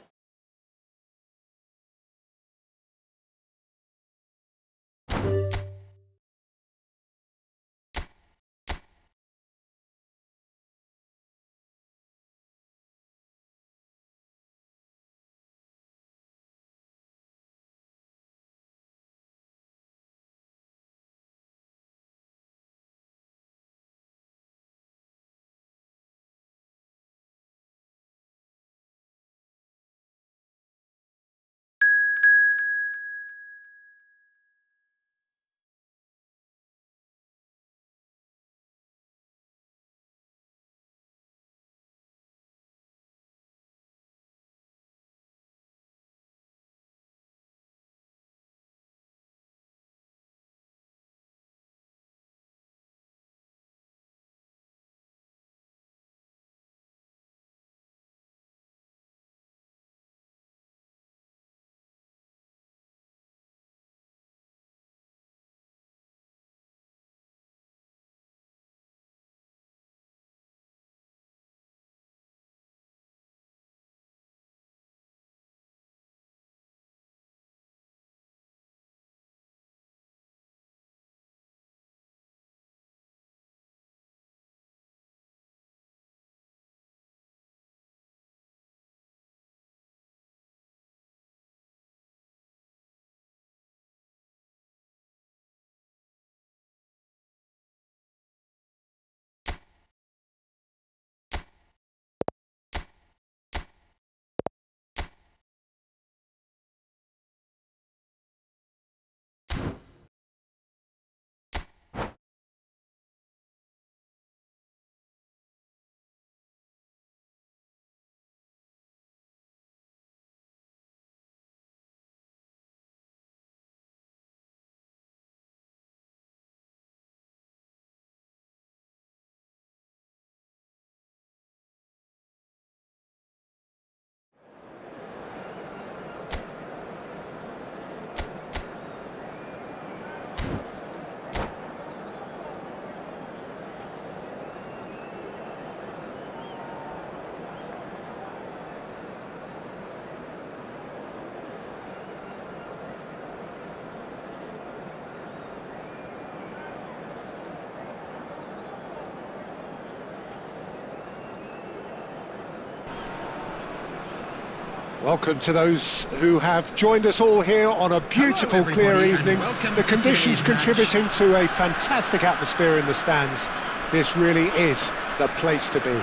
Welcome to those who have joined us all here on a beautiful, Hello, clear everybody, evening. and welcome The to conditions today's match. contributing to a fantastic atmosphere in the stands. This really is the place to be.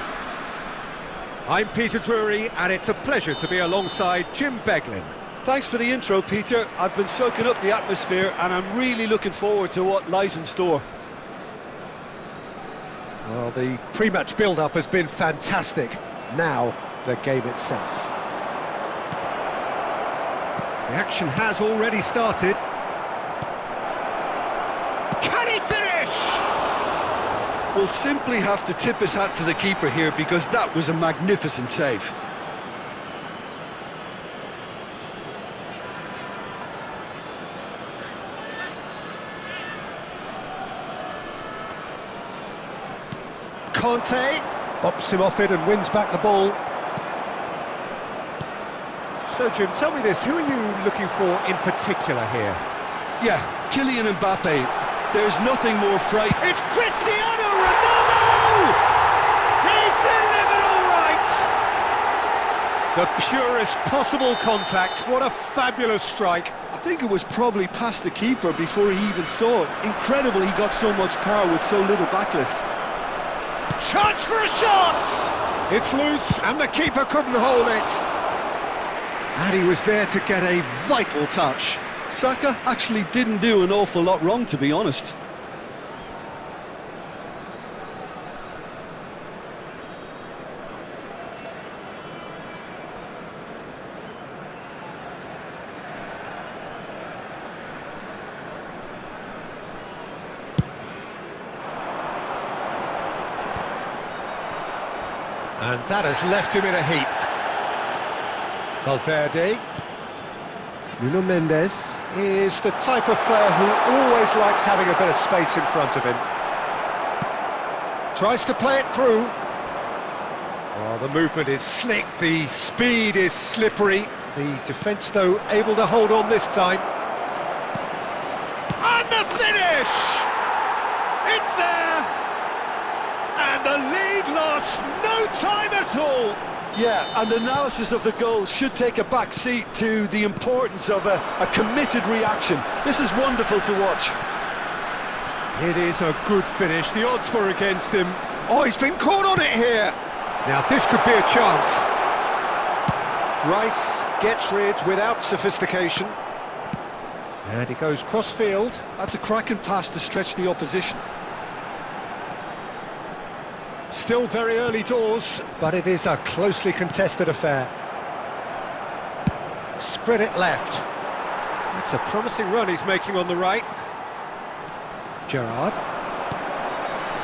I'm Peter Drury, and it's a pleasure to be alongside Jim Beglin. Thanks for the intro, Peter. I've been soaking up the atmosphere and I'm really looking forward to what lies in store. Well, the pre-match build-up has been fantastic. Now, the game itself. The action has already started. Can he finish? We'll simply have to tip his hat to the keeper here because that was a magnificent save. Conte bops him off it and wins back the ball. So, Jim, tell me this, who are you looking for in particular here? Yeah, Kylian Mbappe. There's nothing more frightening. It's Cristiano Ronaldo! He's delivered all right! The purest possible contact, what a fabulous strike. I think it was probably past the keeper before he even saw it. Incredible he got so much power with so little backlift. Chance for a shot! It's loose and the keeper couldn't hold it. And he was there to get a vital touch. Saka actually didn't do an awful lot wrong, to be honest. And that has left him in a heap. Valverde. Nuno Mendes is the type of player who always likes having a bit of space in front of him. Tries to play it through. Oh, the movement is slick, the speed is slippery. The defence, though, able to hold on this time. And the finish! It's there! And the lead lost no time at all! Yeah, and analysis of the goal should take a back seat to the importance of a committed reaction. This is wonderful to watch. It is a good finish. The odds were against him. Oh, he's been caught on it here. Now, this could be a chance. Rice gets rid without sophistication. And he goes cross-field. That's a cracking pass to stretch the opposition. Still very early doors, but it is a closely contested affair. Spread it left. That's a promising run he's making on the right. Gerrard.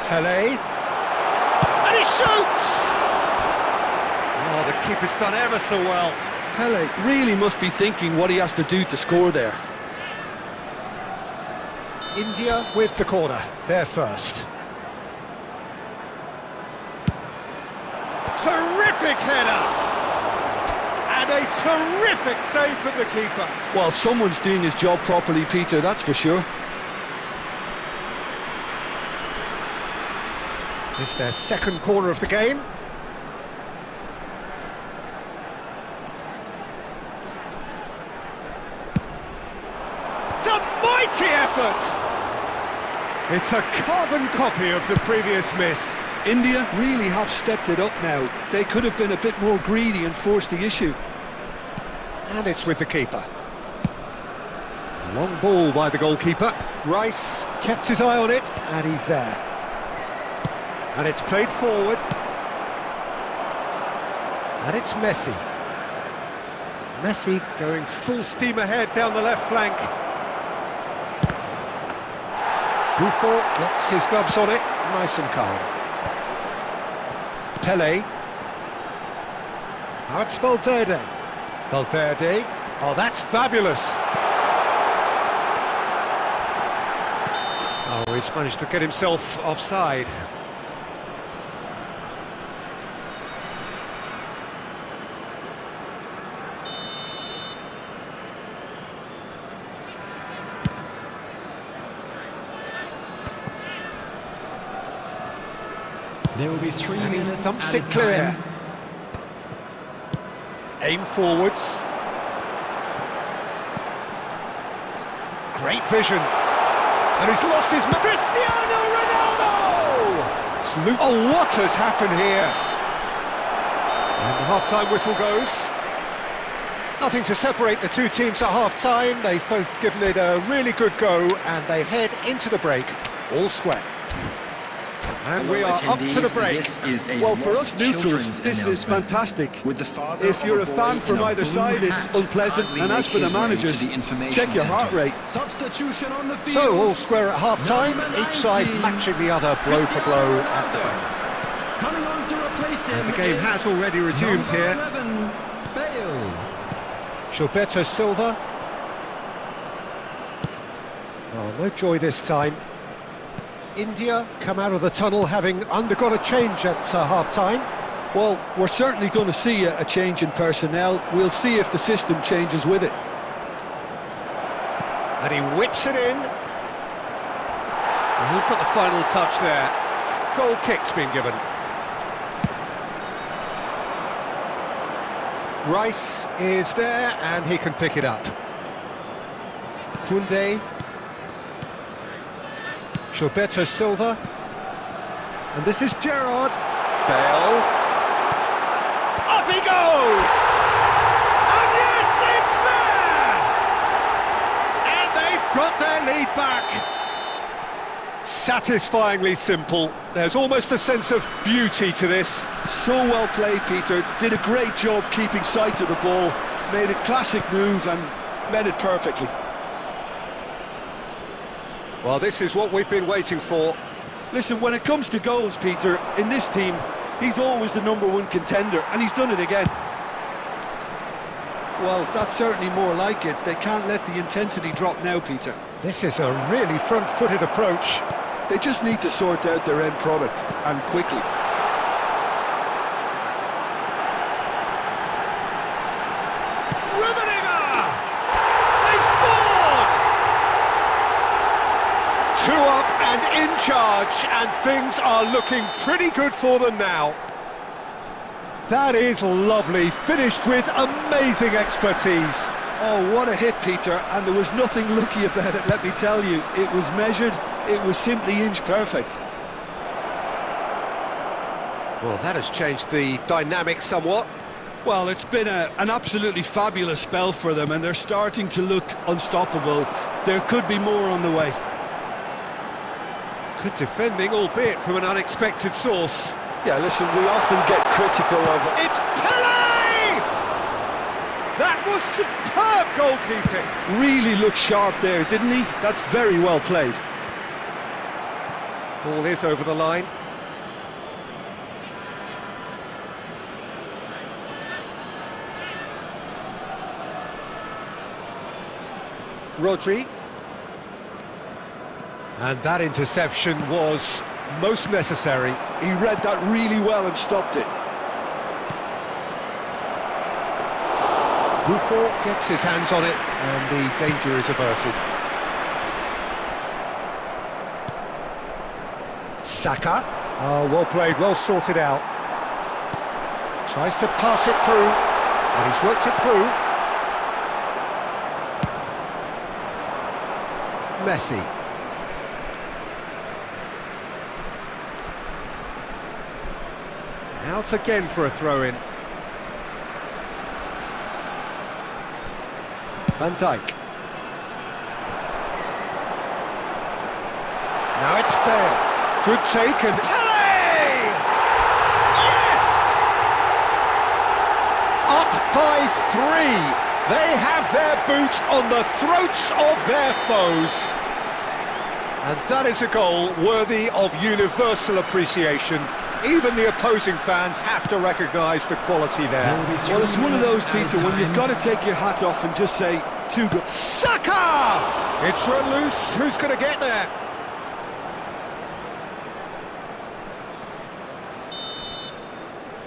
Pele. And he shoots! Oh, the keeper's done ever so well. Pele really must be thinking what he has to do to score there. India with the corner, they're first. Terrific header! And a terrific save from the keeper. Well, someone's doing his job properly, Peter, that's for sure. It's their second corner of the game. It's a mighty effort! It's a carbon copy of the previous miss. India really have stepped it up now. They could have been a bit more greedy and forced the issue. And it's with the keeper. Long ball by the goalkeeper. Rice kept his eye on it, and he's there. And it's played forward. And it's Messi. Messi going full steam ahead down the left flank. Buffon gets his gloves on it, nice and calm. Pele. Now it's Valverde. Valverde. Oh, that's fabulous. Oh, he's managed to get himself offside. There will be 3 And he minutes thumps added it clear. time. Aim forwards. Great vision. And he's lost his... Cristiano Ronaldo! Oh, what has happened here? And the half-time whistle goes. Nothing to separate the two teams at half-time. They've both given it a really good go, and they head into the break all square. And we are up to the break. Well, for us neutrals, this is fantastic. If you're a fan from either side, it's unpleasant. And as for the managers, check your heart rate. Substitution on the field. So, all square at half-time, each side matching the other blow for blow at the break. Coming on to replace him. And the game has already resumed number here. 11, Bale. Gilberto Silva. Oh, no joy this time. India come out of the tunnel having undergone a change at half-time. Well, we're certainly going to see a change in personnel. We'll see if the system changes with it. And he whips it in. And who's got the final touch there? Goal kick's been given. Rice is there, and he can pick it up. Koundé. Gilberto Silva. And this is Gerrard. Bale. Up he goes! And yes, it's there! And they've got their lead back. Satisfyingly simple. There's almost a sense of beauty to this. So well played, Peter. Did a great job keeping sight of the ball. Made a classic move and met it perfectly. Well, this is what we've been waiting for. Listen, when it comes to goals, Peter, in this team, he's always the #1 contender, and he's done it again. Well, that's certainly more like it. They can't let the intensity drop now, Peter. This is a really front-footed approach. They just need to sort out their end product, and quickly. Two up and in charge, and things are looking pretty good for them now. That is lovely, finished with amazing expertise. Oh, what a hit, Peter, and there was nothing lucky about it, let me tell you. It was measured, it was simply inch perfect. Well, that has changed the dynamic somewhat. Well, it's been an absolutely fabulous spell for them, and they're starting to look unstoppable. There could be more on the way. Good defending, albeit from an unexpected source. Yeah, listen, we often get critical of it. It's Pele! That was superb goalkeeping. Really looked sharp there, didn't he? That's very well played. Ball is over the line. Rodri. And that interception was most necessary. He read that really well and stopped it. Buffon gets his hands on it, and the danger is averted. Saka. Oh, well played, well sorted out. Tries to pass it through, and he's worked it through. Messi. Out again for a throw-in. Van Dijk. Now it's Bale. Good take and... Pele! Yes! Up by 3. They have their boot on the throats of their foes. And that is a goal worthy of universal appreciation. Even the opposing fans have to recognise the quality there. Well, it's one of those, Peter, when you've got to take your hat off and just say, too good. Saka! It's run loose. Who's going to get there?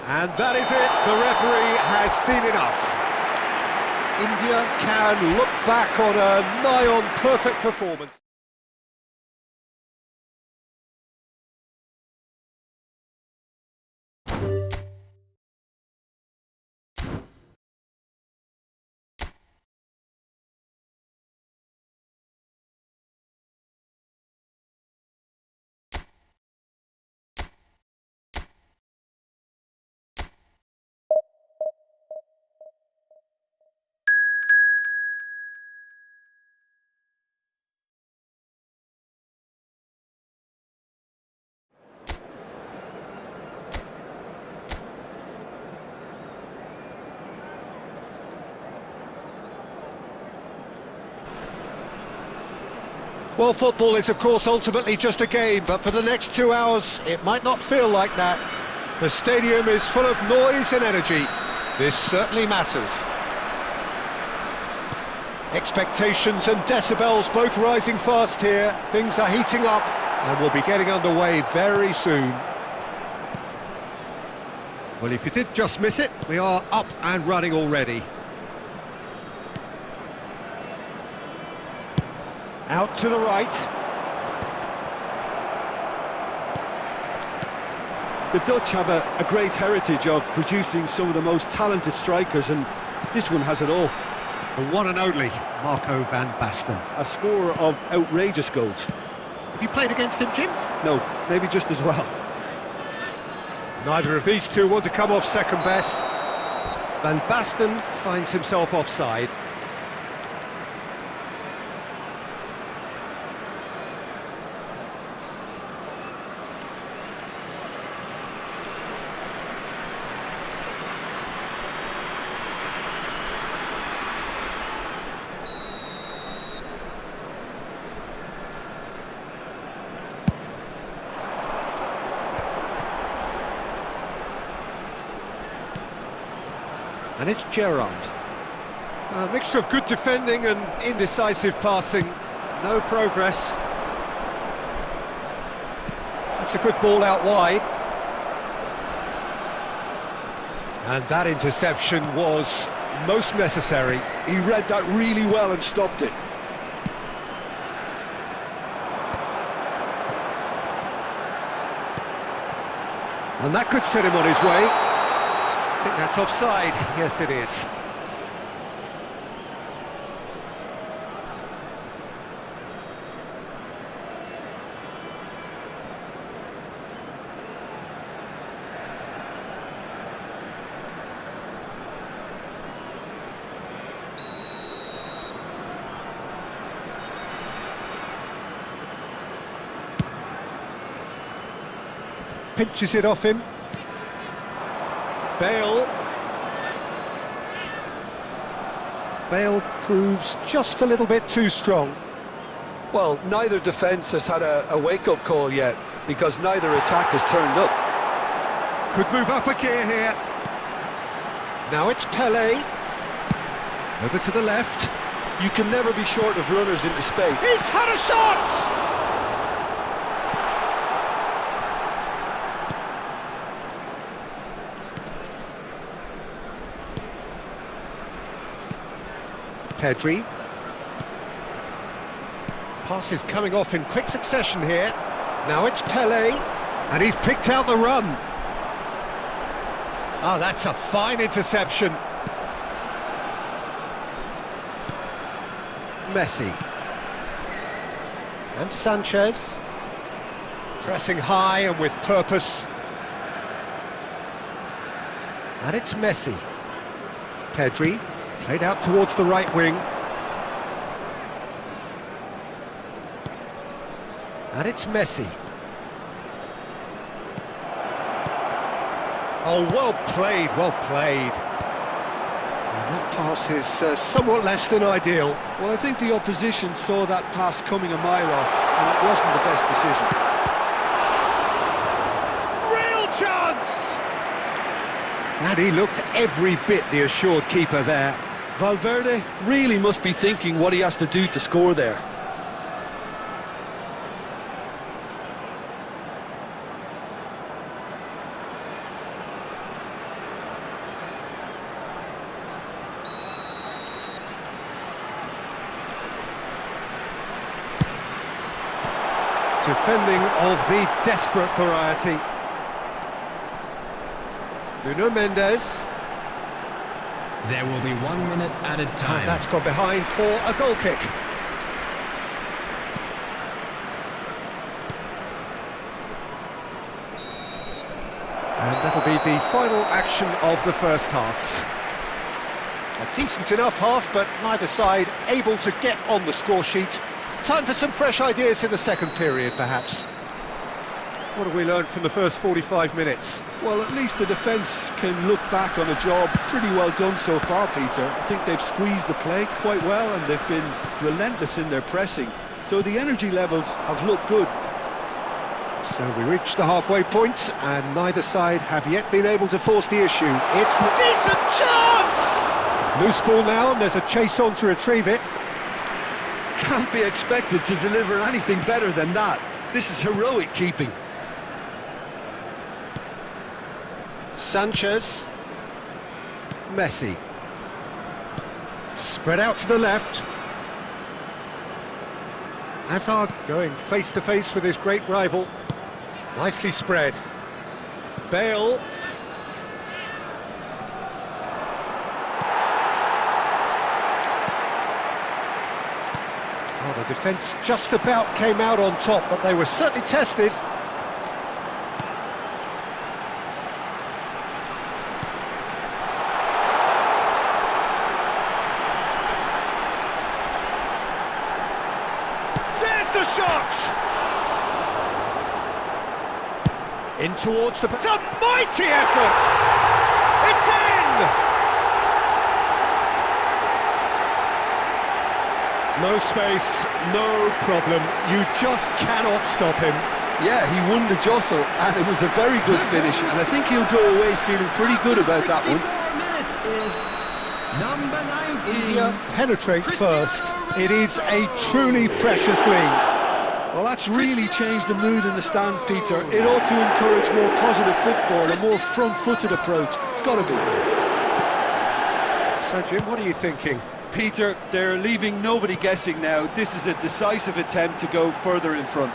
And that is it. The referee has seen enough. India can look back on a nigh-on perfect performance. Well, football is, of course, ultimately just a game, but for the next 2 hours, it might not feel like that. The stadium is full of noise and energy. This certainly matters. Expectations and decibels both rising fast here. Things are heating up, and we'll be getting underway very soon. Well, if you did just miss it, we are up and running already. Out to the right. The Dutch have a great heritage of producing some of the most talented strikers, and this one has it all. The one and only Marco van Basten. A scorer of outrageous goals. Have you played against him, Jim? No, maybe just as well. Neither of these two want to come off second best. Van Basten finds himself offside. And it's Gerrard. A mixture of good defending and indecisive passing. No progress. It's a good ball out wide. And that interception was most necessary. He read that really well and stopped it. And that could set him on his way. I think that's offside. Yes, it is. Pinches it off him. Bale proves just a little bit too strong. Well, neither defence has had a wake-up call yet, because neither attack has turned up. Could move up a gear here. Now it's Pelé. Over to the left. You can never be short of runners into space. He's had a shot! Pedri. Pass is coming off in quick succession here. Now it's Pelé, and he's picked out the run. Oh, that's a fine interception. Messi. And Sanchez. Pressing high and with purpose. And it's Messi. Pedri. Played out towards the right wing. And it's Messi. Oh, well played, well played. And that pass is somewhat less than ideal. Well, I think the opposition saw that pass coming a mile off, and it wasn't the best decision. Real chance! And he looked every bit the assured keeper there. Valverde really must be thinking what he has to do to score there. Defending of the desperate variety. Nuno Mendes. There will be 1 minute added time. And that's gone behind for a goal kick. And that'll be the final action of the first half. A decent enough half, but neither side able to get on the score sheet. Time for some fresh ideas in the second period, perhaps. What have we learned from the first 45 minutes? Well, at least the defence can look back on a job pretty well done so far, Peter. I think they've squeezed the play quite well, and they've been relentless in their pressing. So the energy levels have looked good. So we reach the halfway point, and neither side have yet been able to force the issue. It's a decent chance! Loose ball now, and there's a chase on to retrieve it. Can't be expected to deliver anything better than that. This is heroic keeping. Sanchez. Messi. Spread out to the left. Hazard going face-to-face with his great rival. Nicely spread. Bale. Oh, the defence just about came out on top, but they were certainly tested. There's the shot! In towards the... It's a mighty effort! It's in! No space, no problem. You just cannot stop him. Yeah, he won the jostle, and it was a very good finish, and I think he'll go away feeling pretty good about that one. 64 minutes is number 19. India penetrate first. It is a truly precious lead. Well, that's really changed the mood in the stands, Peter. It ought to encourage more positive football, a more front-footed approach. It's got to be. So, Jim, what are you thinking? Peter, they're leaving nobody guessing now. This is a decisive attempt to go further in front.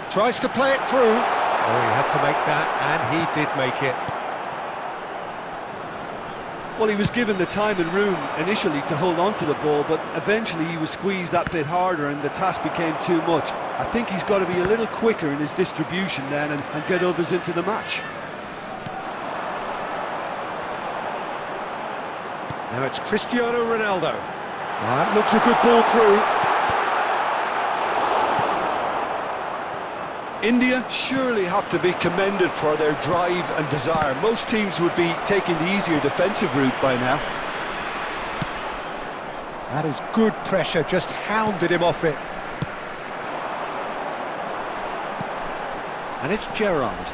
Tries to play it through. Oh, he had to make that, and he did make it. Well, he was given the time and room initially to hold on to the ball, but eventually he was squeezed that bit harder and the task became too much. I think he's got to be a little quicker in his distribution then and get others into the match. Now it's Cristiano Ronaldo. That looks a good ball through. India surely have to be commended for their drive and desire. Most teams would be taking the easier defensive route by now. That is good pressure, just hounded him off it. And it's Gerrard.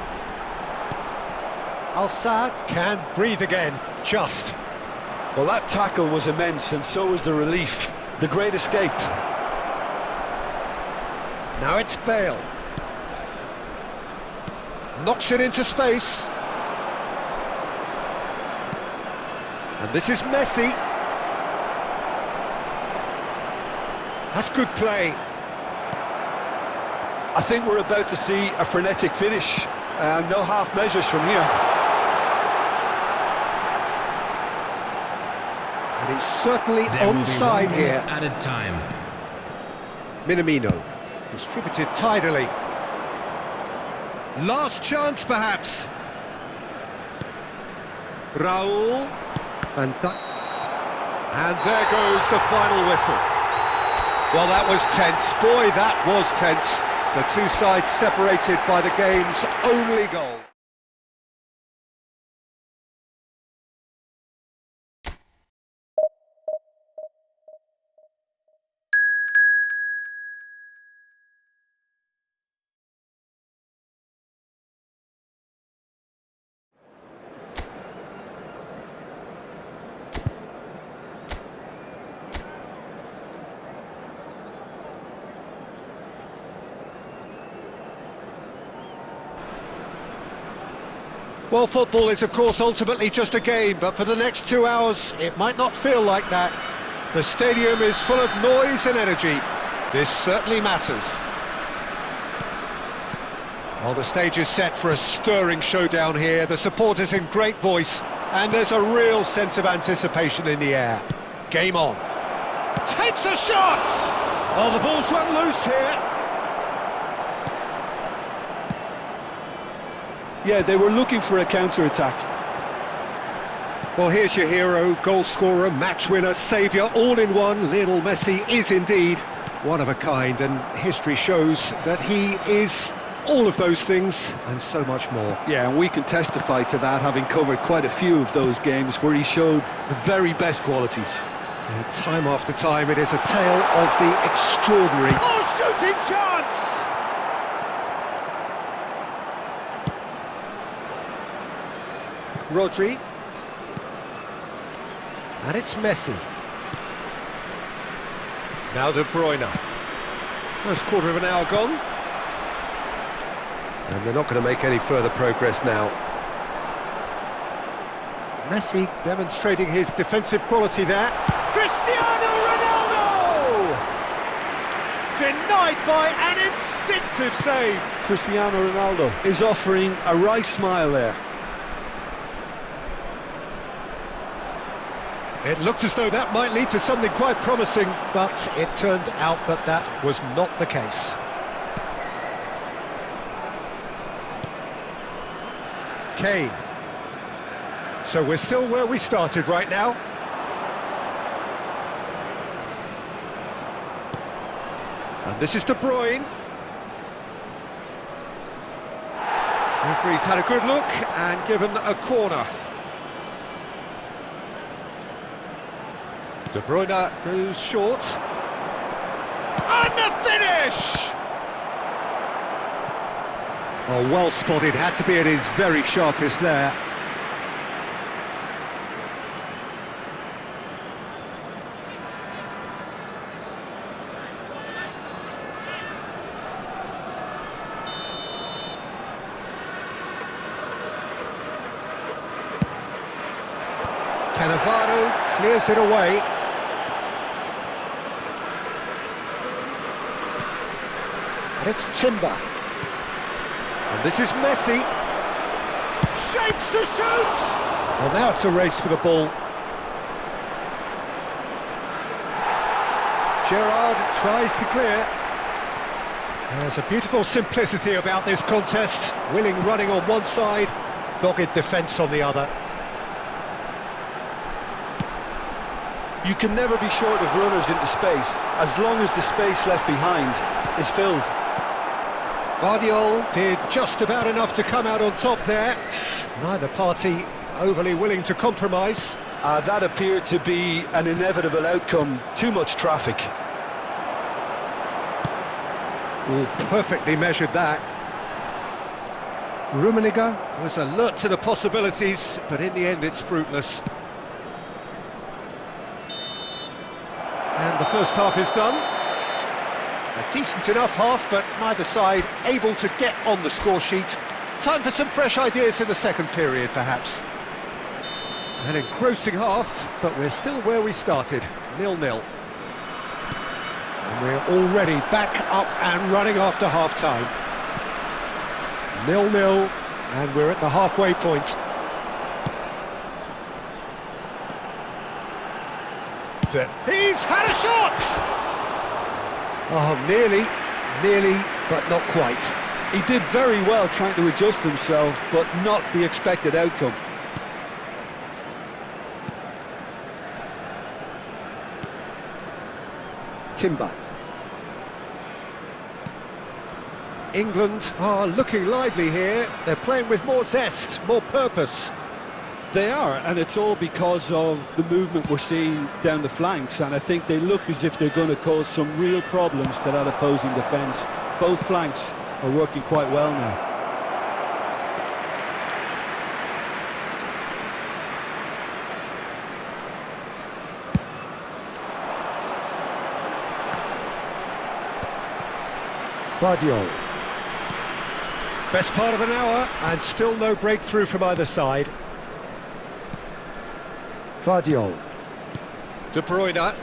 Al-Saad can breathe again, just. Well, that tackle was immense, and so was the relief. The great escape. Now it's Bale. Knocks it into space. And this is Messi. That's good play. I think we're about to see a frenetic finish. No half measures from here. And he's certainly onside here. Added time. Minamino, distributed tidily. Last chance, perhaps. Raul. And there goes the final whistle. Well, that was tense. Boy, that was tense. The two sides separated by the game's only goal. Well, football is, of course, ultimately just a game, but for the next 2 hours, it might not feel like that. The stadium is full of noise and energy. This certainly matters. Well, the stage is set for a stirring showdown here. The supporters in great voice, and there's a real sense of anticipation in the air. Game on. Takes a shot! Oh, the ball's run loose here. Yeah, they were looking for a counter-attack. Well, here's your hero, goal scorer, match winner, saviour, all in one. Lionel Messi is indeed one of a kind, and history shows that he is all of those things and so much more. Yeah, and we can testify to that, having covered quite a few of those games where he showed the very best qualities. And time after time, it is a tale of the extraordinary. Oh, shooting chance! Rodri. And it's Messi. Now De Bruyne. First quarter of an hour gone. And they're not going to make any further progress now. Messi demonstrating his defensive quality there. Cristiano Ronaldo! Denied by an instinctive save. Cristiano Ronaldo is offering a right smile there. It looked as though that might lead to something quite promising, but it turned out that that was not the case. Kane. So we're still where we started right now. And this is De Bruyne. Referee's had a good look and given a corner. De Bruyne goes short. And the finish! Oh, well spotted, had to be at his very sharpest there. Cannavaro clears it away. And it's Timber. And this is Messi. Shapes to shoot! Well, now it's a race for the ball. Gerrard tries to clear. There's a beautiful simplicity about this contest. Willing running on one side, dogged defence on the other. You can never be short of runners into space, as long as the space left behind is filled. Guardiola did just about enough to come out on top there. Neither party overly willing to compromise. That appeared to be an inevitable outcome. Too much traffic. Oh, perfectly measured that. Rummenigge was alert to the possibilities, but in the end it's fruitless. And the first half is done. A decent enough half, but neither side able to get on the score sheet. Time for some fresh ideas in the second period, perhaps. An engrossing half, but we're still where we started, 0-0. And we're already back up and running after half-time. 0-0, and we're at the halfway point. He's had a shot! Oh, nearly, but not quite. He did very well trying to adjust himself, but not the expected outcome. Timber. England are looking lively here. They're playing with more zest, more purpose. They are, and it's all because of the movement we're seeing down the flanks, and I think they look as if they're going to cause some real problems to that opposing defence. Both flanks are working quite well now. Guardiola. Best part of an hour, and still no breakthrough from either side. Guardiola. De Bruyne.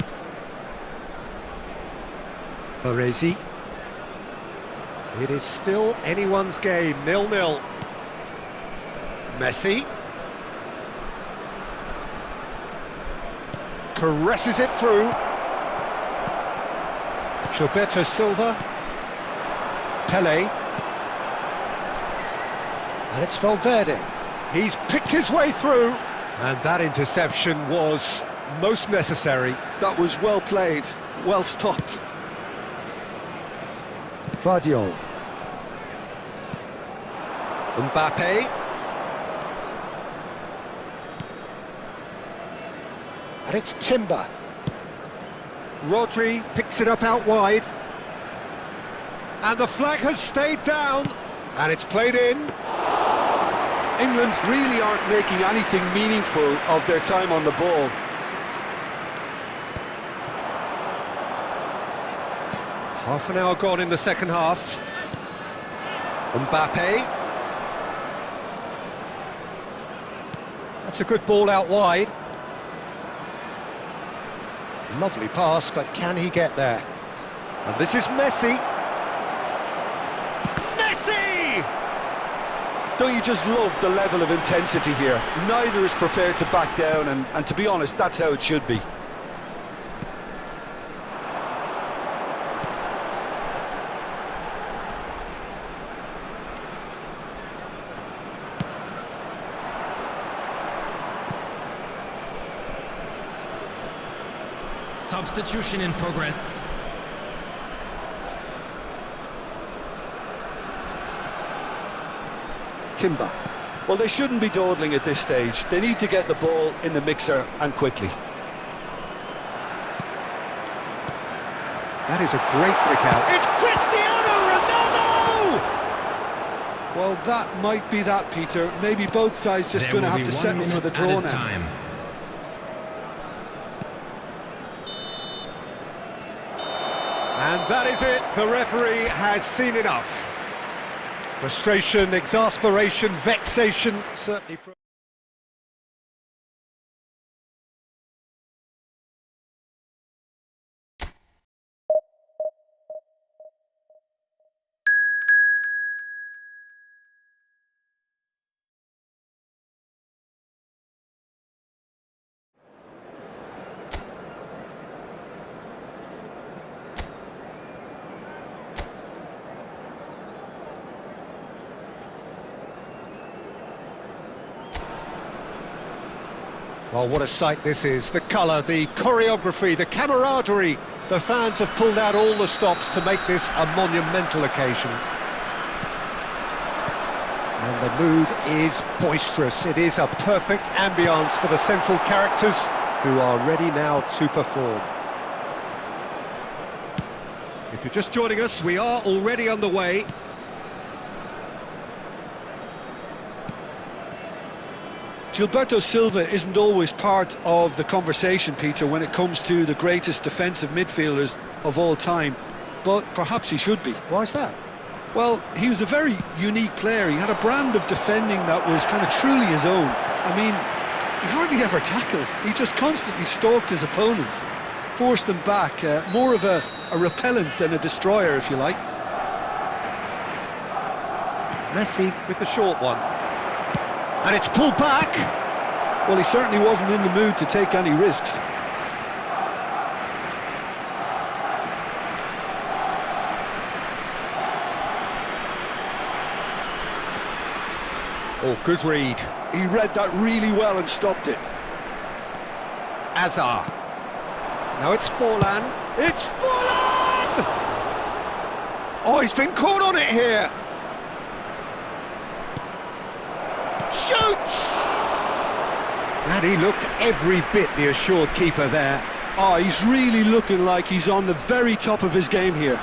Baresi. It is still anyone's game, 0-0. Messi. Caresses it through. Gilberto Silva. Pele. And it's Valverde. He's picked his way through. And that interception was most necessary. That was well played, well stopped. Guardiola. Mbappe. And it's Timber. Rodri picks it up out wide. And the flag has stayed down. And it's played in. England really aren't making anything meaningful of their time on the ball. Half an hour gone in the second half. Mbappe. That's a good ball out wide. Lovely pass, but can he get there? And this is Messi. Messi! Don't you just love the level of intensity here? Neither is prepared to back down, and to be honest, that's how it should be. Substitution in progress. Timber. Well, they shouldn't be dawdling at this stage. They need to get the ball in the mixer, and quickly. That is a great pick out. It's Cristiano Ronaldo! Well, that might be that, Peter. Maybe both sides just going to have to settle for the draw now. Time. And that is it. The referee has seen enough. Frustration, exasperation, vexation, certainly from... Well, what a sight this is. The colour, the choreography, the camaraderie. The fans have pulled out all the stops to make this a monumental occasion. And the mood is boisterous. It is a perfect ambience for the central characters who are ready now to perform. If you're just joining us, we are already underway. Gilberto Silva isn't always part of the conversation, Peter, when it comes to the greatest defensive midfielders of all time, but perhaps he should be. Why is that? Well, he was a very unique player. He had a brand of defending that was kind of truly his own. I mean, he hardly ever tackled. He just constantly stalked his opponents, forced them back, more of a repellent than a destroyer, if you like. Messi with the short one. And it's pulled back. Well, he certainly wasn't in the mood to take any risks. Oh, good read. He read that really well and stopped it. Azar. Now it's Forlan. It's Forlan! Oh, he's been caught on it here. Shoots! And he looked every bit the assured keeper there. Oh, he's really looking like he's on the very top of his game here.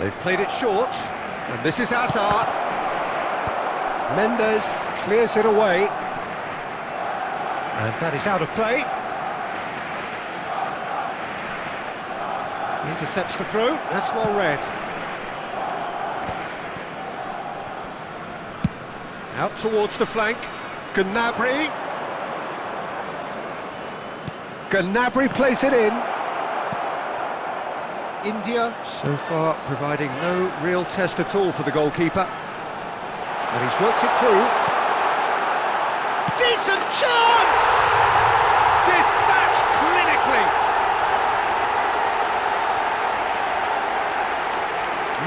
They've played it short, and this is Azar. Mendes clears it away. And that is out of play. He intercepts the throw, that's well read. Out towards the flank, Gnabry. Gnabry plays it in. India, so far, providing no real test at all for the goalkeeper. And he's worked it through. Decent chance! Dispatched clinically.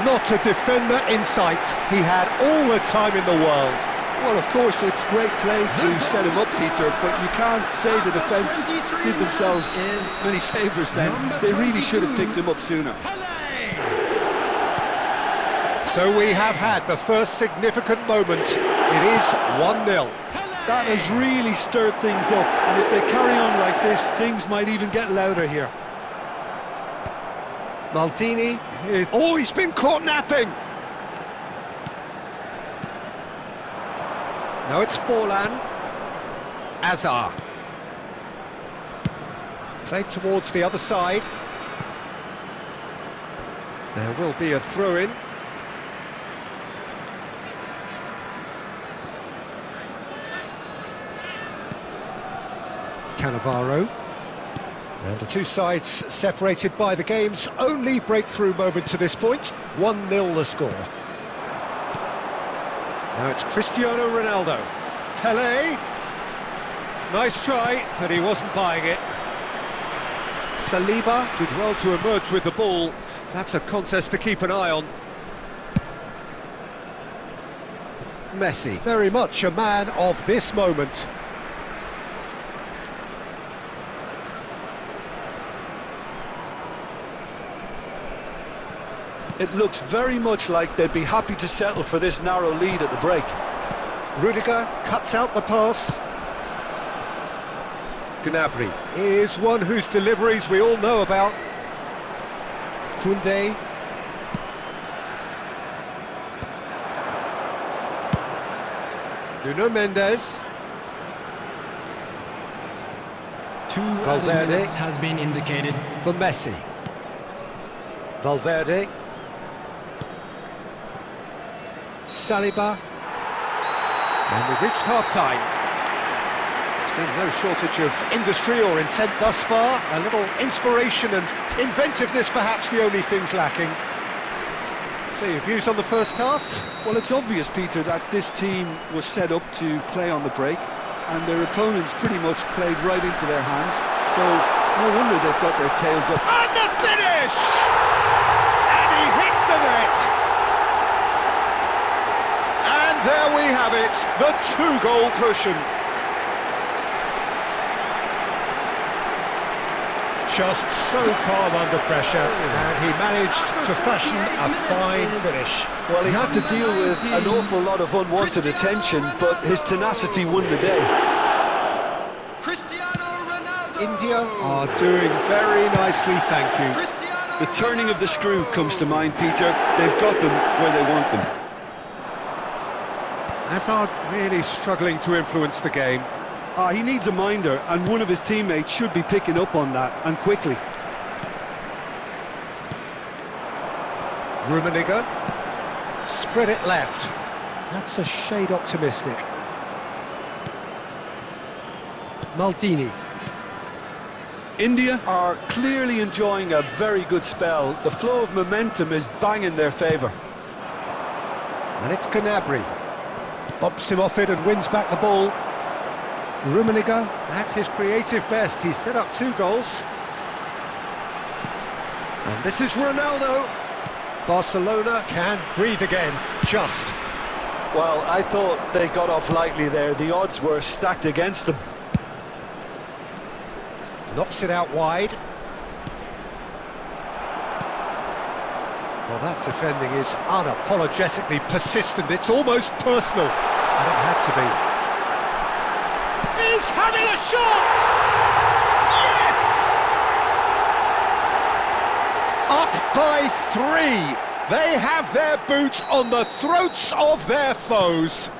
Not a defender in sight. He had all the time in the world. Well, of course, it's great play to set him up, Peter, but you can't say the defence did themselves many favours then. They really should have picked him up sooner. So we have had the first significant moment. It is 1-0. That has really stirred things up, and if they carry on like this, things might even get louder here. Maldini is... Oh, he's been caught napping! No, it's Forlan. Azar. Played towards the other side. There will be a throw-in. Cannavaro. And the two sides separated by the game's only breakthrough moment to this point. 1-0 the score. Now it's Cristiano Ronaldo. Pelé. Nice try, but he wasn't buying it. Saliba did well to emerge with the ball. That's a contest to keep an eye on. Messi, very much a man of this moment. It looks very much like they'd be happy to settle for this narrow lead at the break. Rudiger cuts out the pass. Gnabry is one whose deliveries we all know about. Koundé. Nuno Mendes. Valverde has been indicated for Messi. Valverde. Saliba. And we've reached half-time. There's been no shortage of industry or intent thus far. A little inspiration and inventiveness perhaps the only things lacking. So your views on the first half? Well, it's obvious, Peter, that this team was set up to play on the break, and their opponents pretty much played right into their hands, so no wonder they've got their tails up. And the finish! And he hits the net! And there we have it, the two-goal cushion. Just so calm under pressure, and he managed to fashion a fine finish. Well, he had to deal with an awful lot of unwanted attention, but his tenacity won the day. India are doing very nicely, thank you. The turning of the screw comes to mind, Peter. They've got them where they want them. Hazard really struggling to influence the game. He needs a minder, and one of his teammates should be picking up on that, and quickly. Rummenigge. Spread it left. That's a shade optimistic. Maldini. India are clearly enjoying a very good spell. The flow of momentum is bang in their favour. And it's Gnabry. Bumps him off it and wins back the ball. Rummenigge, at his creative best, he set up 2 goals. And this is Ronaldo. Barcelona can breathe again, just. Well, I thought they got off lightly there. The odds were stacked against them. Knocks it out wide. Well, that defending is unapologetically persistent. It's almost personal. And it had to be. He's having a shot! Yes! Up by 3. They have their boots on the throats of their foes.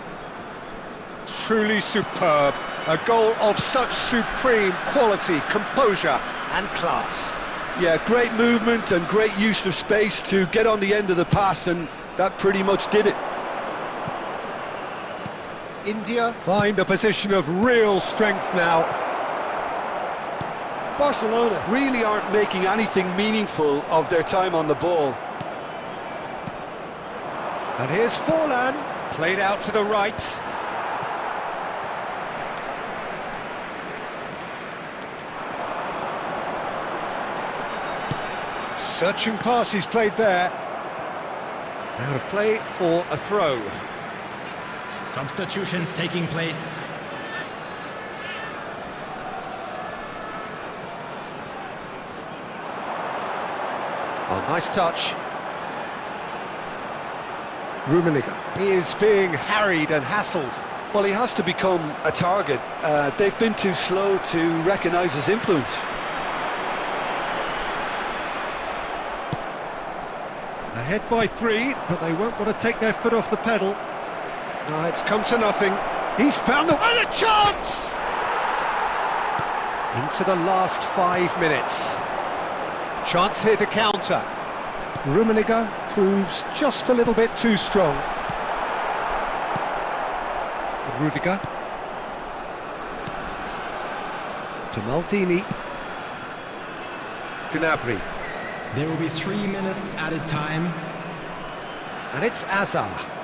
Truly superb. A goal of such supreme quality, composure and class. Yeah, great movement and great use of space to get on the end of the pass, and that pretty much did it. India find a position of real strength now. Barcelona really aren't making anything meaningful of their time on the ball. And here's Forlan, played out to the right. Searching pass he's played there. Out of play for a throw. Substitutions taking place. Oh, nice touch. Rummenigge. He is being harried and hassled. Well, he has to become a target. They've been too slow to recognise his influence. Ahead by 3, but they won't want to take their foot off the pedal. No, it's come to nothing. He's found the... And a chance! Into the last 5 minutes. Chance here to counter. Rummenigge proves just a little bit too strong. Rudiger. To Maldini. Gnabry. There will be 3 minutes added time. And it's Hazard.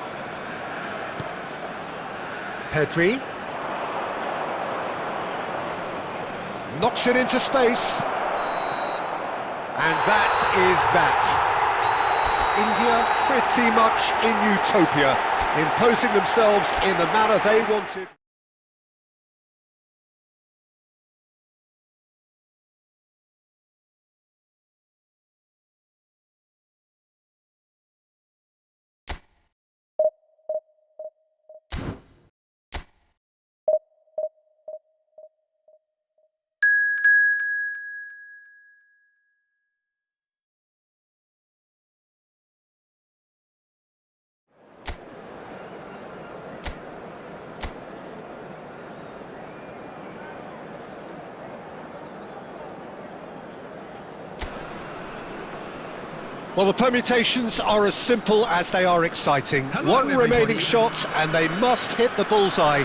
Pedri. Knocks it into space. And that is that. India pretty much in utopia, imposing themselves in the manner they wanted. Well, the permutations are as simple as they are exciting. Hello, One remaining everybody. shot and they must hit the bullseye.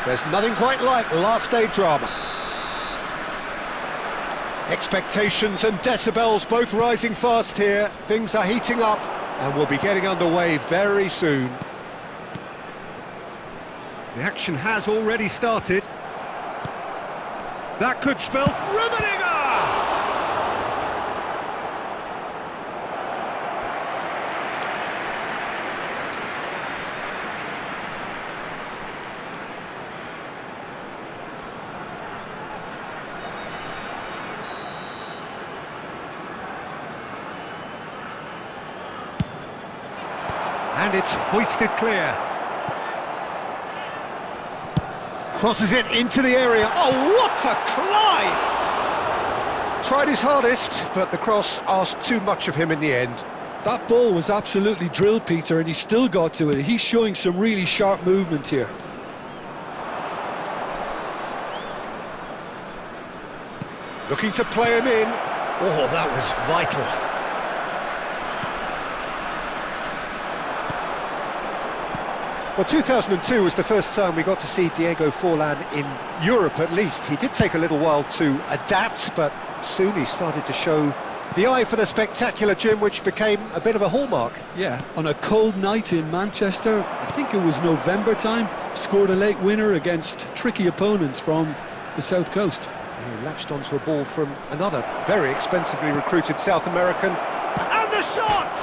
There's nothing quite like last day drama. Expectations and decibels both rising fast here. Things are heating up and we'll be getting underway very soon. The action has already started. That could spell Rummenigge! And it's hoisted clear. Crosses it into the area. Oh, what a climb! Tried his hardest, but the cross asked too much of him in the end. That ball was absolutely drilled, Peter, and he still got to it. He's showing some really sharp movement here. Looking to play him in. Oh, that was vital. Well, 2002 was the first time we got to see Diego Forlan in Europe, at least. He did take a little while to adapt, but soon he started to show the eye for the spectacular, Jim, which became a bit of a hallmark. Yeah, on a cold night in Manchester, I think it was November time, scored a late winner against tricky opponents from the South Coast. He latched onto a ball from another very expensively recruited South American. And the shot!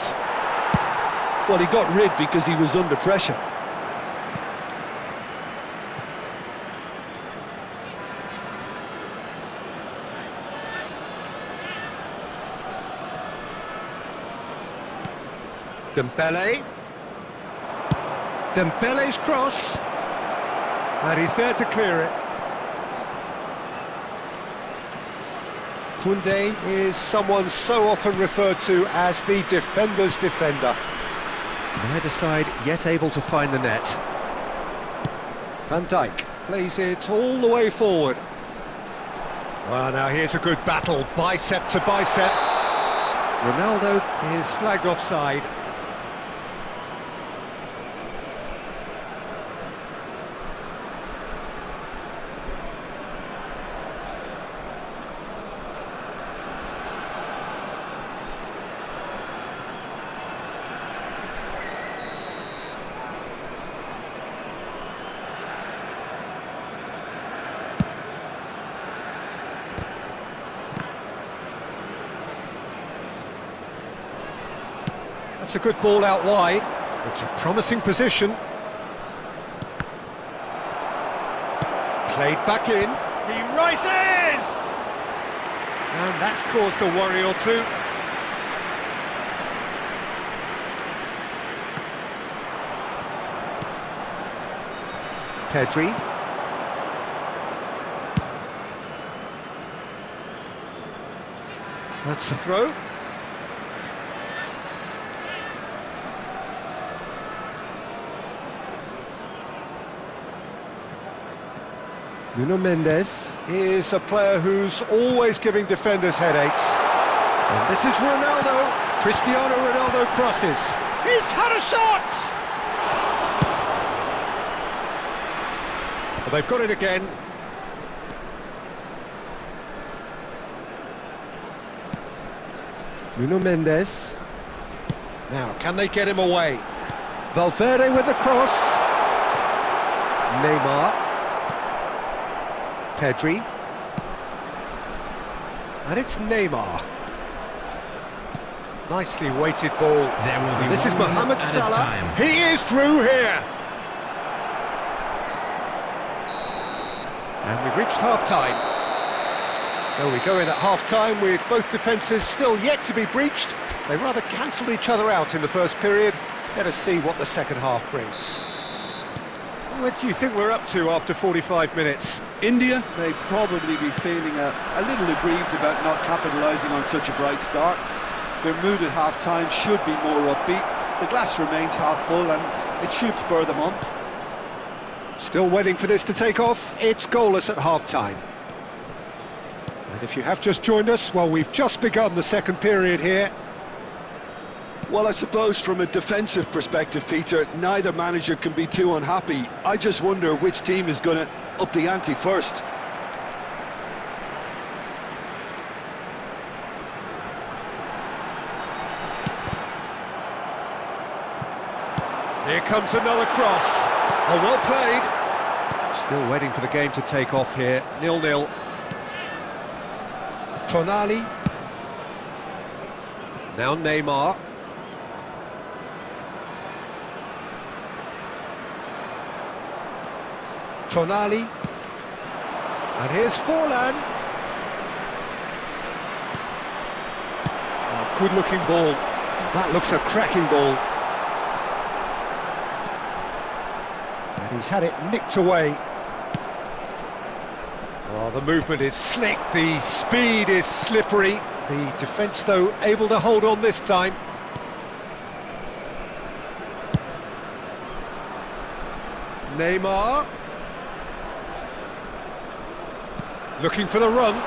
Well, he got rid because he was under pressure. Dembele. Dembele's cross. And he's there to clear it. Koundé is someone so often referred to as the defender's defender. Neither side yet able to find the net. Van Dijk plays it all the way forward. Well, now here's a good battle, bicep to bicep. Ronaldo is flagged offside. It's a good ball out wide. It's a promising position. Played back in. He rises! And that's caused a worry or two. Pedri. That's the throw. Nuno Mendes is a player who's always giving defenders headaches. And this is Ronaldo. Cristiano Ronaldo crosses. He's had a shot! Well, they've got it again. Nuno Mendes. Now, can they get him away? Valverde with the cross. Neymar. Pedri. And it's Neymar. Nicely weighted ball. And this is Mohamed Salah. He is through here. And we've reached half-time. So we go in at half-time with both defences still yet to be breached. They rather cancelled each other out in the first period. Let us see what the second half brings. What do you think we're up to after 45 minutes? India may probably be feeling a little aggrieved about not capitalising on such a bright start. Their mood at half-time should be more upbeat. The glass remains half full and it should spur them on. Still waiting for this to take off. It's goalless at half-time. And if you have just joined us, well, we've just begun the second period here. Well, I suppose from a defensive perspective, Peter, neither manager can be too unhappy. I just wonder which team is going to up the ante first. Here comes another cross. Oh, well played. Still waiting for the game to take off here. 0-0. Tonali. Now Neymar. Tonali. And here's Forlan. Oh, good-looking ball. That looks a cracking ball. And he's had it nicked away. Oh, the movement is slick, the speed is slippery. The defence, though, able to hold on this time. Neymar. Looking for the run.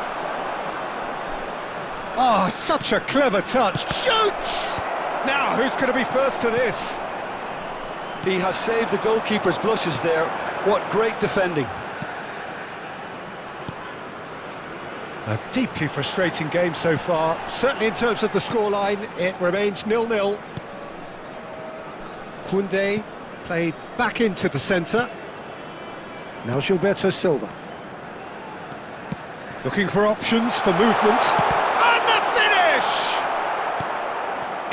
Oh, such a clever touch. Shoots! Now, who's going to be first to this? He has saved the goalkeeper's blushes there. What great defending. A deeply frustrating game so far. Certainly in terms of the scoreline, it remains 0-0. Koundé played back into the centre. Now Gilberto Silva. Looking for options for movement. And the finish!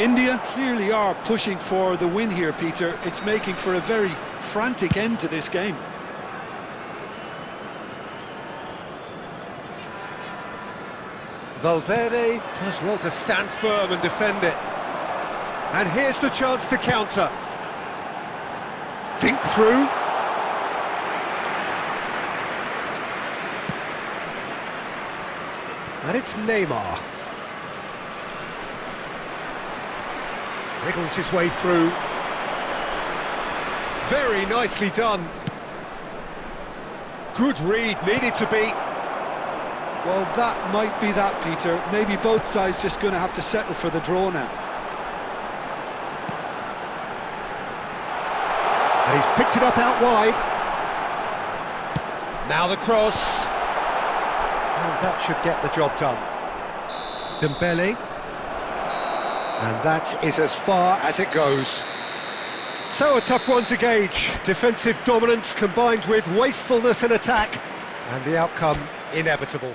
India clearly are pushing for the win here, Peter. It's making for a very frantic end to this game. Valverde does well to stand firm and defend it. And here's the chance to counter. Dink through. And it's Neymar. Wriggles his way through. Very nicely done. Good read, needed to be. Well, that might be that, Peter. Maybe both sides just going to have to settle for the draw now. And he's picked it up out wide. Now the cross. And that should get the job done. Dembele. And that is as far as it goes. So a tough one to gauge. Defensive dominance combined with wastefulness in attack. And the outcome inevitable.